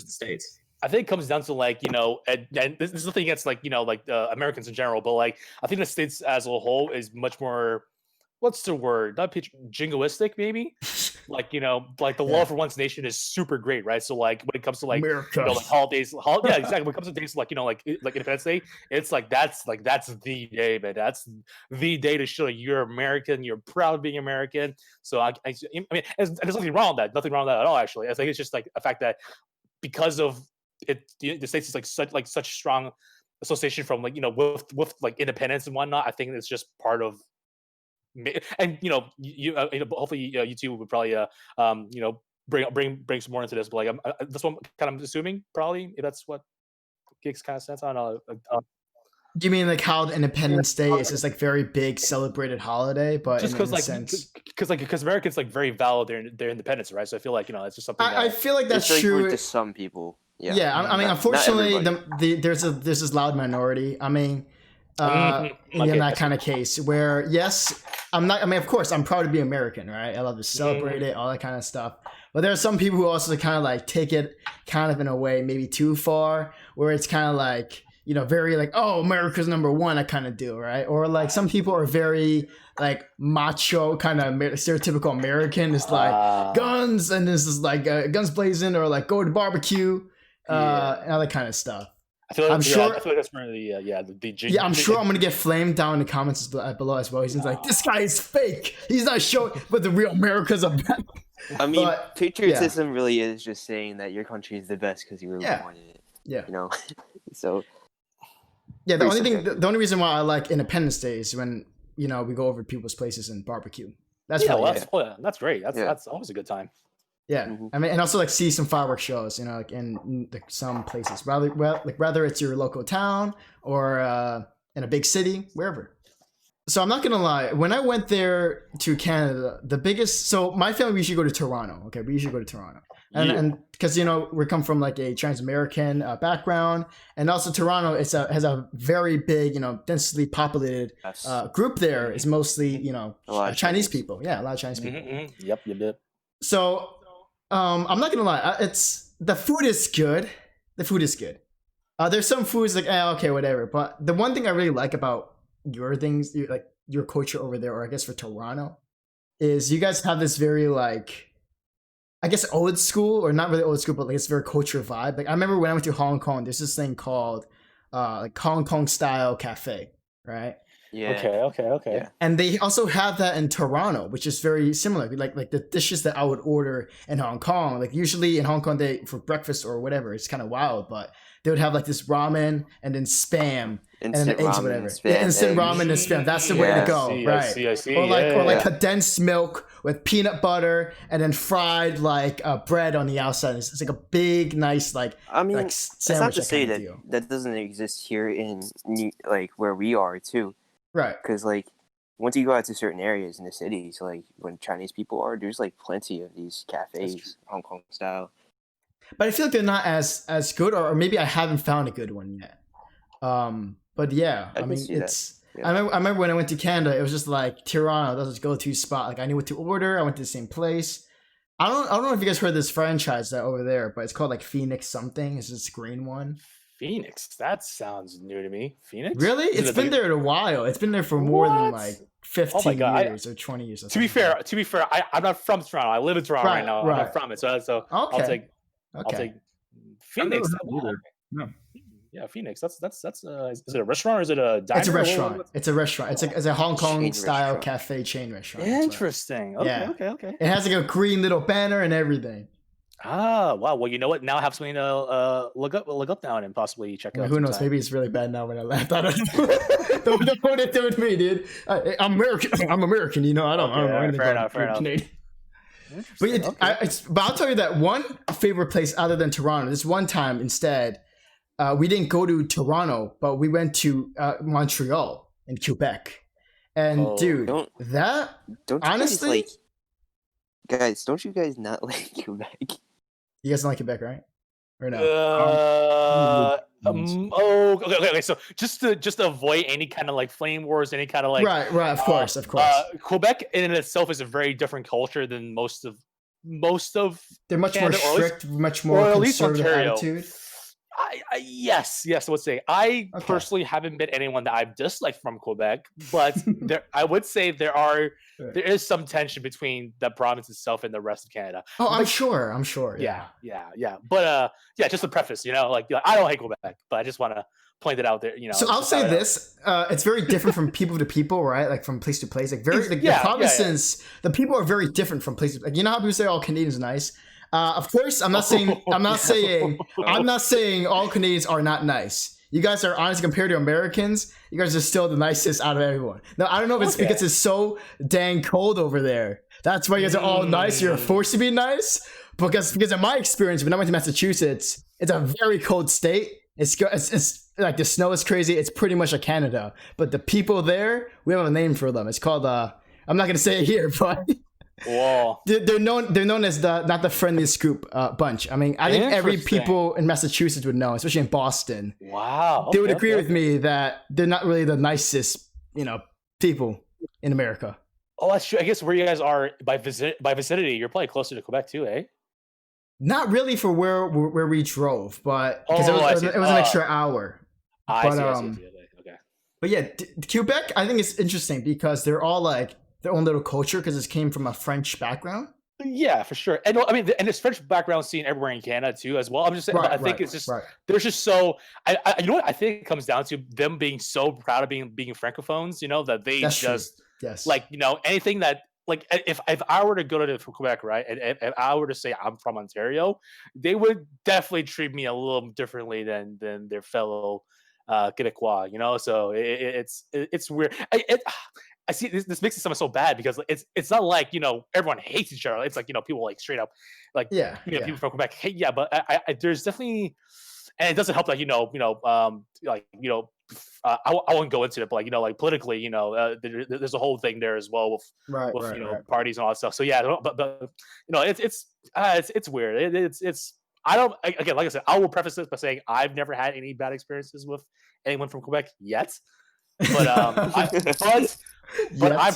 the States. I think it comes down to like, and this is the thing against like, Americans in general, but like, I think the States as a whole is much more, what's the word? Not jingoistic, maybe? Like, like the love for one's nation is super great, right? So like when it comes to like, like holidays, yeah, exactly. When it comes to days like, like Independence Day, it's like, that's the day, man. That's the day to show you're American, you're proud of being American. So I mean, there's nothing wrong with that. Nothing wrong with that at all, actually. I think it's just like a fact that because of it, the States is like such strong association from like, with like independence and whatnot. I think it's just part of, and you hopefully you two would probably bring some more into this, but like that's what I'm assuming, probably, if that's what Gigs kind of sense on. Do you mean like how the Independence Day is this like very big celebrated holiday, but just because Americans like very valid their independence, right? So I feel like it's just something. I feel like that's true to some people. Yeah, I mean, unfortunately, there's this loud minority. I mean, in that kind of case where, yes, I'm not. I mean, of course, I'm proud to be American, right? I love to celebrate it, all that kind of stuff. But there are some people who also kind of like take it kind of in a way maybe too far, where it's kind of like, very like, oh, America's number one, I kind of do, right? Or like some people are very like macho, kind of stereotypical American. It's like guns, and this is like guns blazing, or like go to barbecue, and all that kind of stuff. I feel like, I'm sure. I feel like that's one of the I'm sure I'm gonna get flamed down in the comments below as well. He's like, this guy is fake. He's not showing what the real America's about. I mean, patriotism really is just saying that your country is the best because you were born in it. Yeah. So. Yeah, the only reason why I like Independence Day is when we go over people's places and barbecue. That's that's great. That's always a good time. Yeah, I mean, and also like see some fireworks shows, like in some places, whether it's your local town or in a big city, wherever. So I'm not gonna lie, when I went there to Canada, so my family, we usually go to Toronto. Okay, we usually go to Toronto, and because we come from like a trans-American background, and also Toronto has a very big, densely populated group there. Is mostly Chinese people. Yeah, a lot of Chinese people. Mm-hmm. Yep. So. I'm not gonna lie. The food is good. There's some foods like okay, whatever. But the one thing I really like about your things, like your culture over there, or I guess for Toronto, is you guys have this very like, I guess old school, or not really old school, but like it's very culture vibe. Like I remember when I went to Hong Kong, there's this thing called like Hong Kong style cafe, right? Yeah. Okay. Yeah. And they also have that in Toronto, which is very similar. Like the dishes that I would order in Hong Kong, like usually in Hong Kong for breakfast or whatever, it's kind of wild, but they would have like this ramen and then spam and then eggs or whatever. Instant ramen and spam. That's the way to go, right? I see. Or like condensed milk with peanut butter and then fried like bread on the outside. It's like a big, nice like. I mean, like it's not to say that deal. That doesn't exist here in like where we are too. Right. Because, like, once you go out to certain areas in the cities, like, when Chinese people are, there's, like, plenty of these cafes, Hong Kong style. But I feel like they're not as good, or maybe I haven't found a good one yet. But yeah, I mean, it's... Yeah. I remember when I went to Canada, it was just like, Toronto, that was a go-to spot. Like, I knew what to order. I went to the same place. I don't know if you guys heard this franchise that over there, but it's called, like, Phoenix something. It's this green one. Phoenix, that sounds new to me. Phoenix, really? It's been there a while. It's been there for more than like 15 years or 20 years. To be fair, I'm not from Toronto. I live in Toronto right now. I'm not from it, so okay. I'll take Phoenix. No. Yeah, Phoenix. That's is it a restaurant or is it a diner? It's a restaurant. It's a restaurant. It's a Hong Kong style cafe chain restaurant. Interesting. Okay. It has like a green little banner and everything. Ah, wow. Well, you know what? Now I have something to look up now and possibly check out. Who knows? Maybe it's really bad now when I left. I don't know. Don't put it with me, dude. I'm American. I don't know. Fair enough. But but I'll tell you that one favorite place other than Toronto. This one time instead, we didn't go to Toronto, but we went to Montreal in Quebec. And dude, honestly, guys, don't you guys not like Quebec? You guys don't like Quebec, right? Or no? Okay. So just to avoid any kind of like flame wars, any kind of like right. Of course. Quebec in itself is a very different culture than most of. They're much Canada, more strict, much more conservative attitude. Yes, I would say I personally haven't met anyone that I've disliked from Quebec, but I would say there is some tension between the province itself and the rest of Canada. Oh, I'm sure. Yeah. But just to preface, like I don't hate Quebec, but I just want to point it out there. So I'll say this: it's very different from people to people, right? Like from place to place. Like the provinces, the people are very different from place to place. Like, you know how people say, "Oh, Canadians are nice." Of course, I'm not saying all Canadians are not nice. You guys are honestly, compared to Americans, you guys are still the nicest out of everyone. Now, I don't know if it's because it's so dang cold over there. That's why you guys are all nice. You're forced to be nice. Because in my experience, when I went to Massachusetts, it's a very cold state. It's like the snow is crazy. It's pretty much like Canada. But the people there, we have a name for them. It's called I'm not gonna say it here, but. Whoa. They're known as not the friendliest group bunch. I mean, I think every people in Massachusetts would know, especially in Boston. Wow. They would agree with me that they're not really the nicest, people in America. Oh, that's true. I guess where you guys are by vicinity, you're probably closer to Quebec too, eh? Not really for where we drove, but because it was an extra hour. I But see. Okay. but yeah, Quebec I think is interesting because they're all like their own little culture because it came from a French background. Yeah, for sure. And I mean, and there's French background scene everywhere in Canada too, as well. I'm just saying, but I think it's just there's just so you know what I think it comes down to them being so proud of being francophones, you know, that they That's just true. Yes. like, you know, anything that like if I were to go to Quebec, right, and if I were to say I'm from Ontario, they would definitely treat me a little differently than their fellow Quebecois, you know. So it's weird. I see this makes it sound so bad because it's not like, you know, everyone hates each other. It's like, you know, people like straight up like, you know, people from Quebec hate. Yeah, but I there's definitely, and it doesn't help that, you know, like, you know, I won't go into it, but like, you know, like politically, you know, there's a whole thing there as well with you know, parties and all that stuff. So yeah, but you know, it's weird. It's I don't, again, like I said, I will preface this by saying I've never had any bad experiences with anyone from Quebec yet. But I've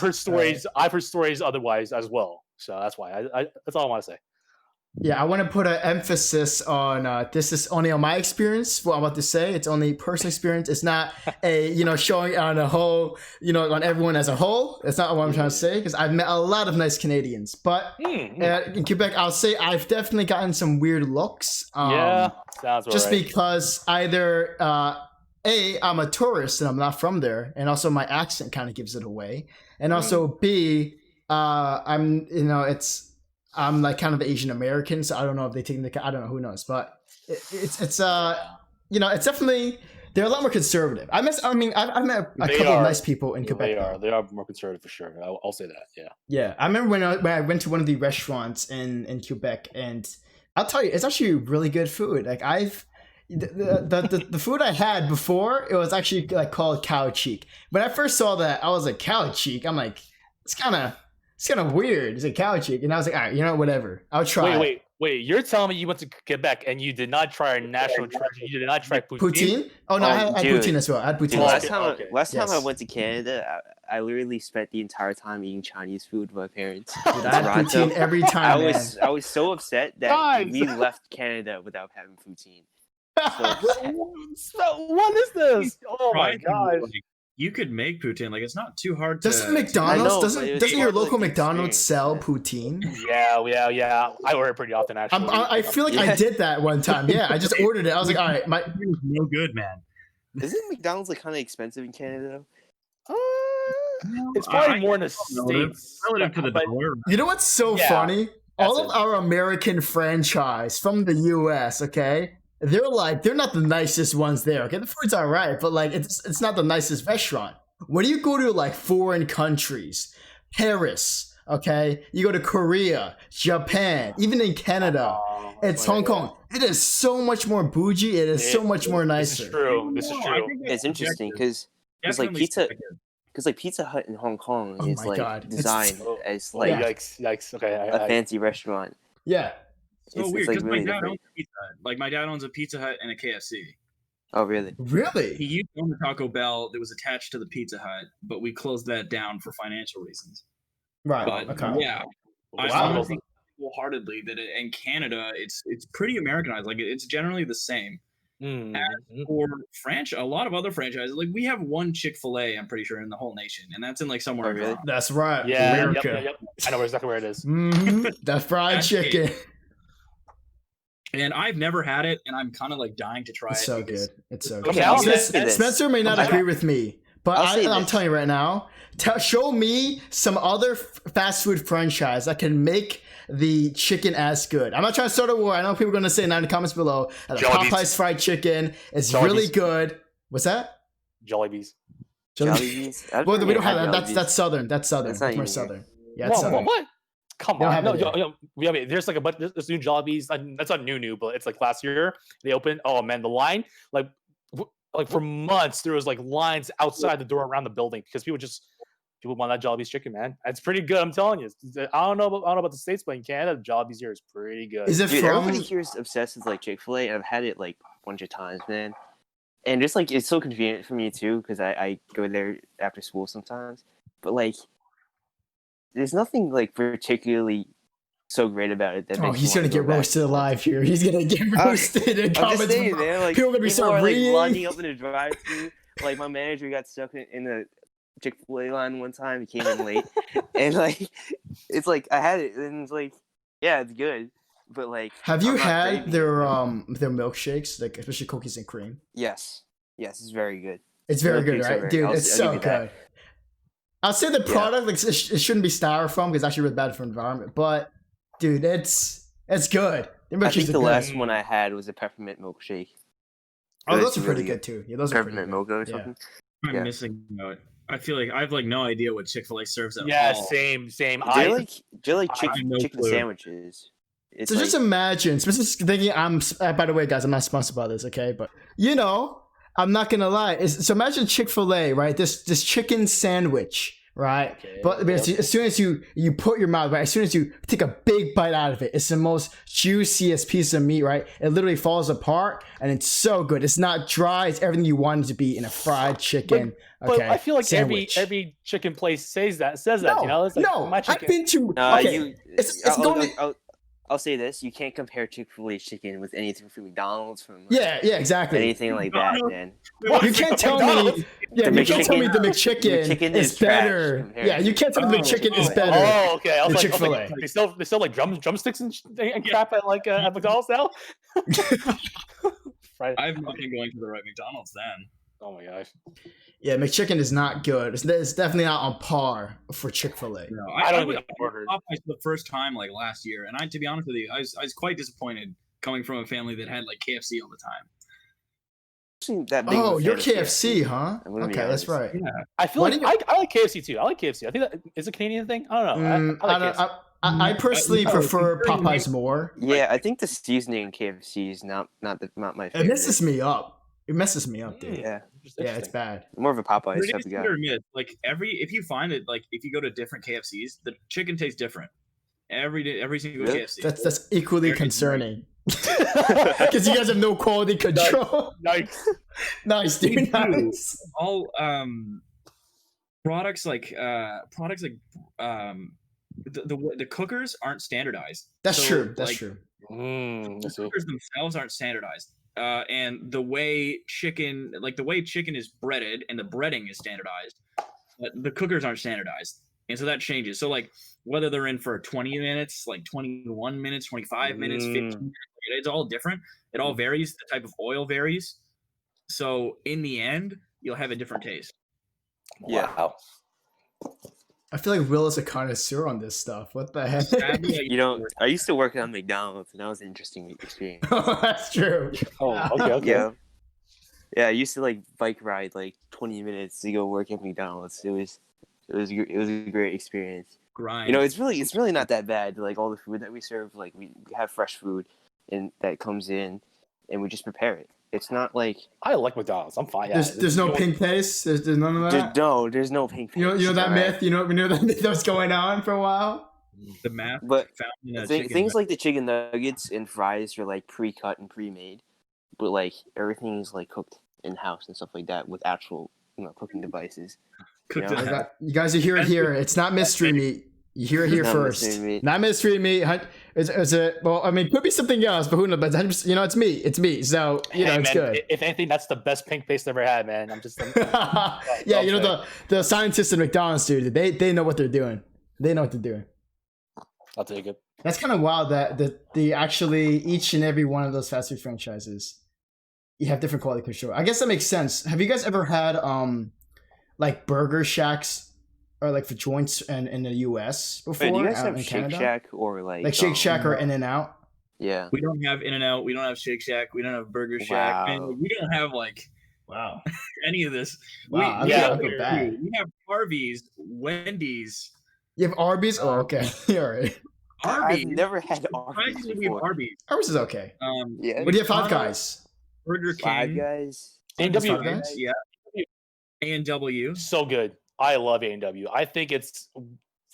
heard stories. I've heard stories otherwise as well. So that's why that's all I want to say. Yeah, I want to put an emphasis on this is only on my experience. What I'm about to say, it's only personal experience. It's not a, you know, showing on a whole, you know, on everyone as a whole. That's not what I'm trying to say because I've met a lot of nice Canadians, but in Quebec, I'll say I've definitely gotten some weird looks. Yeah, sounds just right. because either I'm a tourist and I'm not from there, and also my accent kind of gives it away, and also B, I'm, you know, I'm like kind of Asian American, so I don't know if they take the, I don't know, who knows, but it's you know, it's definitely, they're a lot more conservative. I've met a couple of nice people in Quebec. They are more conservative for sure. I'll say that. Yeah, I remember when I went to one of the restaurants in Quebec, and I'll tell you, it's actually really good food. Like the food I had before, it was actually like called cow cheek. When I first saw that, I was like, cow cheek. I'm like, it's kind of weird. It's a cow cheek, and I was like, all right, you know, whatever. I'll try. Wait. You're telling me you went to Quebec and you did not try our national treasure? You did not try poutine? Poutine? Oh no, I had poutine as well. I had poutine. Dude, last time I went to Canada, I literally spent the entire time eating Chinese food with my parents. Dude, I had poutine every time. I was so upset that we left Canada without having poutine. So what is this? Oh my gosh. You could make poutine. Like, it's not too hard to... Doesn't McDonald's, doesn't your local McDonald's sell poutine? Yeah. I order pretty often, actually. I feel like I did that one time. Yeah, I just ordered it. I was like, all right, my... No good, man. Isn't McDonald's like kind of expensive in Canada? It's probably more in the States. Relative to the dollar. You know what's so funny? All of our American franchise from the US, okay? They're not the nicest ones there. Okay, the food's all right, but like it's not the nicest restaurant. When you go to like foreign countries, Paris, okay, you go to Korea, Japan, even in Canada, it's Hong Kong. It is so much more bougie. It is so much more nicer. This is true. It's interesting because like Pizza Hut in Hong Kong is like designed as like yikes. Okay, a fancy restaurant. Yeah. So weird because my dad owns a Pizza Hut. Like, my dad owns a Pizza Hut and a KFC. Oh, really? Really? He used to own the Taco Bell that was attached to the Pizza Hut, but we closed that down for financial reasons. Right. But okay. Yeah, I think wholeheartedly that in Canada it's pretty Americanized. Like, it's generally the same. As for a lot of other franchises, like we have one Chick-fil-A, I'm pretty sure, in the whole nation, and that's in like somewhere. Really? That's right. Yeah. America. Yep. I know exactly where it is. That fried chicken. And I've never had it, and I'm kind of like dying to try it. So good. It's so good. Okay, Spencer may not agree with me, but I'm telling you right now, show me some other fast food franchise that can make the chicken as good. I'm not trying to start a war. I know people are going to say in the comments below that Popeye's fried chicken is really good. What's that? Jollibees. Well, we don't have that. That's Southern. That's more Southern. Yeah, it's Southern. What? Come on, I mean, there's like a bunch. There's new Jollibees. That's not new, but it's like last year they opened. Oh man, the line, like for months there was like lines outside the door around the building because people want that Jollibee's chicken, man. It's pretty good. I'm telling you. I don't know about the States, but in Canada, Jollibee's here is pretty good. Is it Dude, everybody here is obsessed with like Chick-fil-A, and I've had it like a bunch of times, man. And just like it's so convenient for me too because I go there after school sometimes. But like, there's nothing like particularly so great about it. That Oh, makes he's me gonna wanna go get back. roasted alive here. He's gonna get roasted in I'm just comments. saying, man. Like People are gonna be people so are like reading. lining up in a drive-thru. Like my manager got stuck in the Chick-fil-A line one time. He came in late, and like it's like I had it, and it's like, yeah, it's good, but like. Have you I'm not had craving their milkshakes, like especially cookies and cream? Yes, it's very good. It's very good, Milkshakes are right, very- dude? I'll It's give so you that. good. I'll say the Yeah. product, like it shouldn't be styrofoam because it's actually really bad for the environment. But dude, it's good. The I milkshakes think are the good. last one I had was a peppermint milkshake. Oh, It's those are pretty really good too. Yeah, those are pretty Peppermint good. mocha or Yeah. something. I'm Yeah. missing out. I feel like I have like no idea what Chick-fil-A serves at Yeah, all. same. Do you like I have no chicken clue. sandwiches? It's So just imagine, specifically thinking, by the way, guys, I'm not sponsored by this, okay? But I'm not gonna lie. So imagine Chick-fil-A, right? This chicken sandwich, right? Okay, But as soon as you put your mouth, right? As soon as you take a big bite out of it, it's the most juiciest piece of meat, right? It literally falls apart, and it's so good. It's not dry. It's everything you want it to be in a fried chicken. But Okay, I feel like sandwich. every chicken place says that. No, you know, it's like no. my I've chicken. been to. Okay, it's going. I'll say this: you can't compare Chick-fil-A chicken with anything from McDonald's, from Yeah, exactly. anything like that, man. You can't tell me. Yeah, The you can't tell me the McChicken- McChicken McChicken is is trash better. compared Yeah, you can't tell me the Oh, McChicken is oh, better. Oh, okay. I was The like, they sell like drumsticks and crap at like at McDonald's now. Right. I've not been going to the right McDonald's then. Oh my gosh. Yeah, McChicken is not good. It's definitely not on par for Chick-fil-A. No, I don't went even to order. Popeyes for the first time like last year, and to be honest with you, I was quite disappointed coming from a family that had like KFC all the time. Actually, that big of a Oh, fan you're of KFC, huh? I'm gonna be Okay, that's honest. right. Yeah, I feel Why like didn't I like KFC too. I like KFC. I think that is a Canadian thing. I don't know. I like KFC. I personally No, prefer it's very Popeyes more. Yeah, I think the seasoning in KFC is not my It favorite. messes me up. It messes me up, dude. Yeah, Yeah, it's bad. more of a Popeyes But it type is of hit guy. or miss. Like if you find it, like if you go to different KFCs, the chicken tastes different every single Really? KFC. That's equally Very concerning. Because you guys have no quality control. Nice. Nice, We dude. do. Nice. All products like the cookers aren't standardized. That's So, true. That's like, true. The Let's see. cookers themselves aren't standardized. And the way chicken is breaded and the breading is standardized, but the cookers aren't standardized, and so that changes. So like whether they're in for 20 minutes, like 21 minutes, 25 minutes, 15 minutes, it's all different. It all varies. The type of oil varies. So in the end, you'll have a different taste. Yeah. Wow. I feel like Will is a connoisseur on this stuff. What the heck? Sadly, I used to work at McDonald's, and that was an interesting experience. Oh, that's true. Oh, okay. Yeah, I used to like bike ride like 20 minutes to go work at McDonald's. It was a great experience. grind. You know, it's really not that bad. Like all the food that we serve, like we have fresh food, and that comes in, and we just prepare it. It's not like I like McDonald's. I'm fine. Yeah. There's no pink paste. There's none of that. there's no pink. You know paste, that alright? myth. You know that myth that was going on for a while. the math But found in a Things chicken. like the chicken nuggets and fries are like pre-cut and pre-made, but like everything is like cooked in house and stuff like that with actual cooking devices. Cooked Yeah. in a- You guys are hearing it here. It's not mystery meat. You hear it here Not first. mystery meat. Not mystery meat. It's a well. I mean, it could be something else, but who knows? But it's meat. It's meat. So Hey, it's man, good. If anything, that's the best pink paste I've ever had, man. I'm just. Yeah, the scientists at McDonald's, dude. They know what they're doing. They know what they're doing. I'll take it. That's kind of wild that the actually each and every one of those fast food franchises, you have different quality control. I guess that makes sense. Have you guys ever had like burger shacks or like for joints in the US before? Wait, do you guys out have in Shake Canada? Shack or like Like Shake Shack or In-N-Out? Yeah. We don't have In-N-Out. We don't have Shake Shack. We don't have Burger Shack. Wow. And we don't have like Wow. any of this. Wow, we, I have, feel bad. we have Harvey's, Wendy's, You have Arby's? Oh, okay. All right. Arby's. I've never had Arby's Surprisingly, we have before. Arby's. Arby's is okay. Yeah. What do you have? Five Guys? Burger King. Five Guys. A&W, Five Guys? Yeah. A&W. so good. I love A&W. I think it's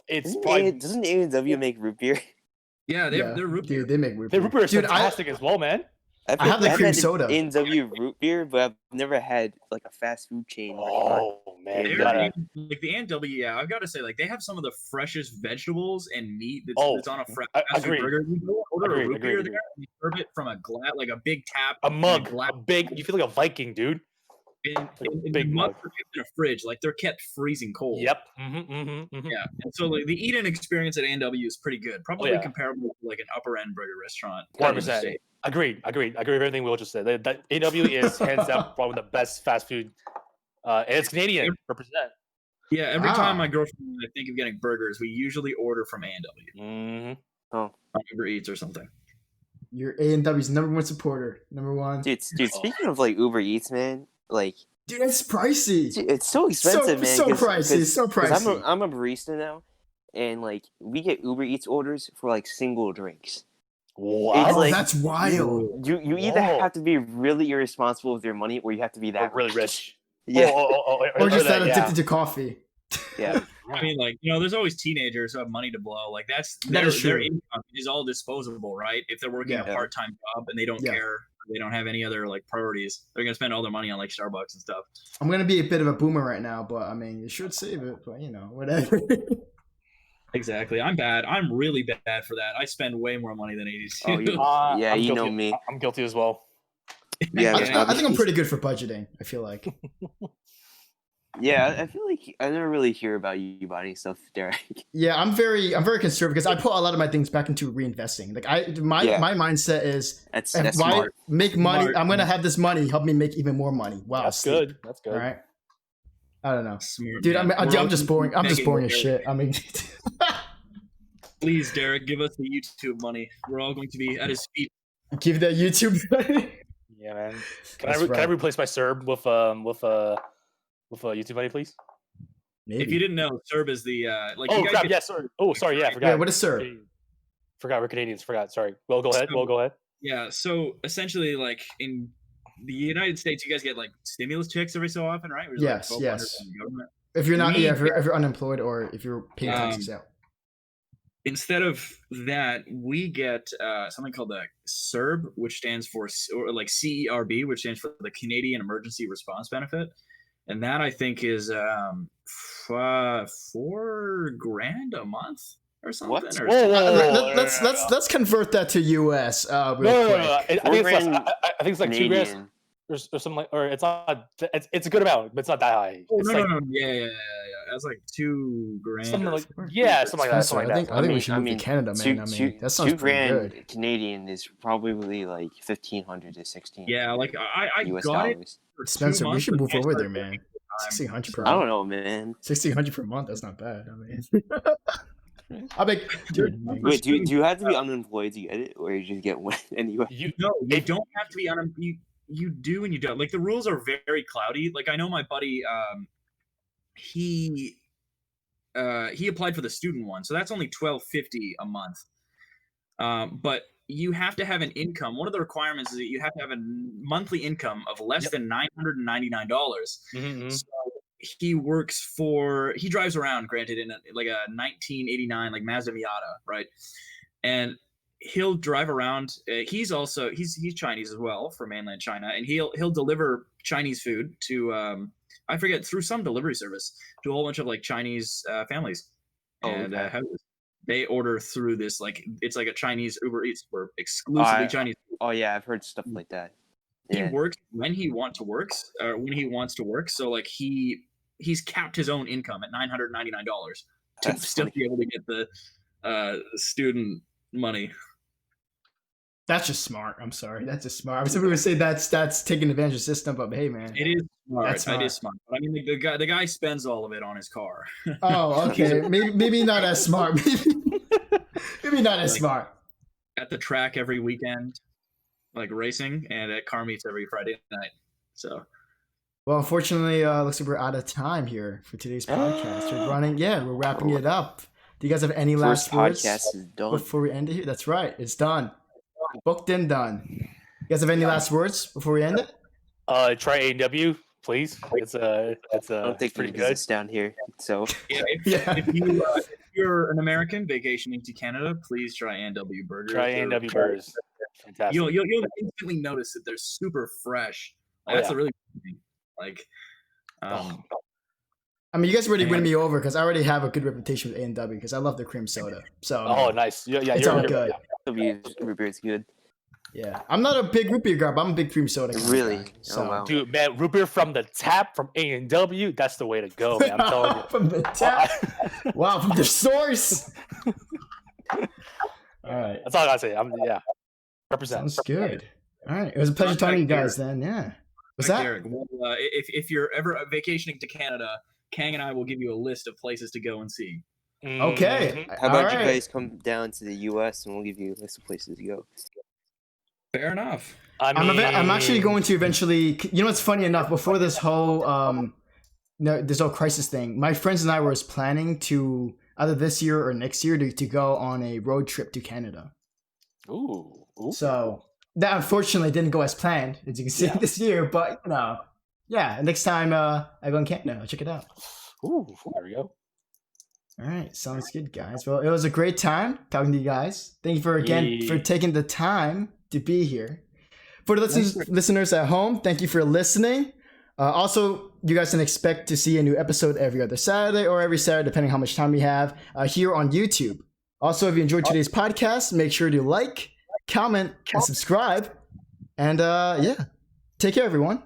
Doesn't probably A&W make root beer? Yeah, they're root beer. Dude, they make weird the root beer is Dude, fantastic as well, man. I have the I've cream had soda. A&W root beer, but I've never had like a fast food chain. Oh man, you They're gotta. Like the A&W, yeah, I've got to say, like they have some of the freshest vegetables and meat Oh, that's on a fast food agreed. burger. You go order a Agreed, root beer agreed. there, and you serve it from a glass, like a big tap, A in mug, glass, a big. You feel like a Viking, dude. and the big mugs mug. are kept in a fridge, like they're kept freezing cold. Yep. Yeah, and so like the eat-in experience at A&W is pretty good, probably yeah. comparable to like an upper-end burger restaurant. 100%. Agreed with everything Will just said. That A&W is hands down probably the best fast food, and it's Canadian. Represent. Yeah, every time my Wow. girlfriend and I think of getting burgers, we usually order from A&W. Mm-hmm. Oh, on Uber Eats or something. You're A&W's #1 supporter. #1. dude. Speaking of like Uber Eats, man, like Dude, it's pricey. dude, it's so expensive, man. So pricey. So 'cause pricey. I'm a barista now, and like we get Uber Eats orders for like single drinks. Wow. It's like- that's wild. You either Whoa. have to be really irresponsible with your money, or you have to be that Or really rich. Yeah, Or just that yeah. addicted to coffee. yeah. I mean, like, there's always teenagers who have money to blow. Like, That is their true. income is all disposable, right? If they're working a Yeah. part-time job and they don't Yeah. care, they don't have any other like priorities, they're gonna spend all their money on like Starbucks and stuff. I'm gonna be a bit of a boomer right now, but I mean, you should save it. But whatever. Exactly. I'm bad. I'm really bad for that. I spend way more money than 82. Oh, you- Yeah, I'm you guilty. know me. I'm guilty as well. Yeah, I think I'm pretty good for budgeting. I feel like. Yeah, I feel like I never really hear about you buying stuff, Derek. Yeah, I'm very conservative because I put a lot of my things back into reinvesting. Like my Yeah. mindset is That's if I smart. make money, Smart. I'm gonna have this money help me make even more money. Wow, That's good. That's good. All right. I don't know, Smart, dude. man. I'm just boring. I'm just Begging boring as Derek. shit. I mean, Please, Derek, give us the YouTube money. We're all going to be at his feet. give that YouTube. Yeah, man. Can That's I right. replace my Serb with YouTube money, please? Maybe. If you didn't know, Serb is the like. Oh you guys crap! get- Yes, sorry. Oh, sorry. Yeah, I forgot. Yeah, what is Serb? Forgot we're Canadians. Forgot. Sorry. Well, go ahead. So- Go ahead. Yeah, so essentially, like in the United States, you guys get like stimulus checks every so often, right? Where it's, like, Yes, 1,200 yes. from the government. If you're not, We- if you're unemployed or if you're paying taxes out. Instead of that, we get something called the CERB, which stands for or like CERB, which stands for the Canadian Emergency Response Benefit, and that I think is $4,000 a month or something. What? Or Whoa, Let's convert that to US. Real No. quick. I think it's less. $4,000 I think it's like $2,000 Canadian. or something like, or it's not. It's a good amount, but it's not that high. Oh, It's no, like no, yeah. That's like $2,000. something or like something. yeah, something like that. Spencer, Something I like think that. I think we mean- should I move mean, to Canada, man. I mean, that sounds pretty $2,000 good. Canadian is probably like 1,500 to 16. Yeah, like I US got it dollars. for 2 Spencer, we months, should but move then I over there, started man. working full-time. 1,600 per I month. don't know, man. 1,600 per month. That's not bad. I mean, I mean, dude. Wait, do you have to be unemployed to get it, or you just get one anyway? No, you don't have to be you do and you don't. Like the rules are very cloudy. Like I know my buddy, he applied for the student one, so that's only $1,250 a month. But you have to have an income. One of the requirements is that you have to have a monthly income of less than $999. Mm-hmm. So he drives around, granted, in like a 1989 like Mazda Miata, right? And he'll drive around. He's Chinese as well, from mainland China, and he'll deliver Chinese food to I forget, through some delivery service to a whole bunch of like Chinese families, Oh, and okay. they order through this, like it's like a Chinese Uber Eats for exclusively Chinese. Oh yeah, I've heard stuff like that. He Yeah. works when he wants to work, so like he's capped his own income at $999 to That's still funny. be able to get the student money. That's just smart. I'm sorry. That's just smart. I was going to say that's taking advantage of the system, but hey, man. It is smart. That's It is smart. But I mean, the guy spends all of it on his car. Oh, okay. Maybe not as smart. Maybe not as Like- smart. At the track every weekend, like racing, and at car meets every Friday night. So Well, unfortunately, looks like we're out of time here for today's podcast. We're wrapping it up. Do you guys have any last First words podcast is done. before we end it here? That's right. It's done. Booked and done. You guys have any last words before we end it? Try A&W, please. It's I don't think pretty it good. exists down here. So yeah, Yeah. if you're an American vacationing to Canada, please try A&W burgers. Try They're A&W burgers. Fantastic. You'll instantly notice that they're super fresh. Like, that's a really thing. Like, I mean, you guys already win me over because I already have a good reputation with A&W because I love the cream soda. So nice. Yeah, it's all good. Root beer is good. Yeah, I'm not a big root beer guy, but I'm a big cream soda guy. Really? So, wow. Dude, man, root beer from the tap from A&W, that's the way to go, man. I'm telling you. From the tap. Wow, from the source. All right. That's all I gotta say. Represent. Sounds good. All right. It was a pleasure talking to you guys then. Yeah. What's that? Derek, well, if you're ever vacationing to Canada, Kang and I will give you a list of places to go and see. Okay. How about you guys come down to the U.S. and we'll give you a list of places to go. Fair enough. I'm actually going to eventually. You know what's funny enough? Before this whole crisis thing, my friends and I were planning to either this year or next year to go on a road trip to Canada. Ooh. So that unfortunately didn't go as planned, as you can see this year. But next time I go in Canada, I'll check it out. Ooh, there we go. All right, sounds good, guys. Well, it was a great time talking to you guys. Thank you for taking the time to be here. For the listeners at home, thank you for listening. Also, you guys can expect to see a new episode every other Saturday or every Saturday, depending how much time we have, here on YouTube. Also, if you enjoyed today's podcast, make sure to like, comment, and subscribe. And take care, everyone.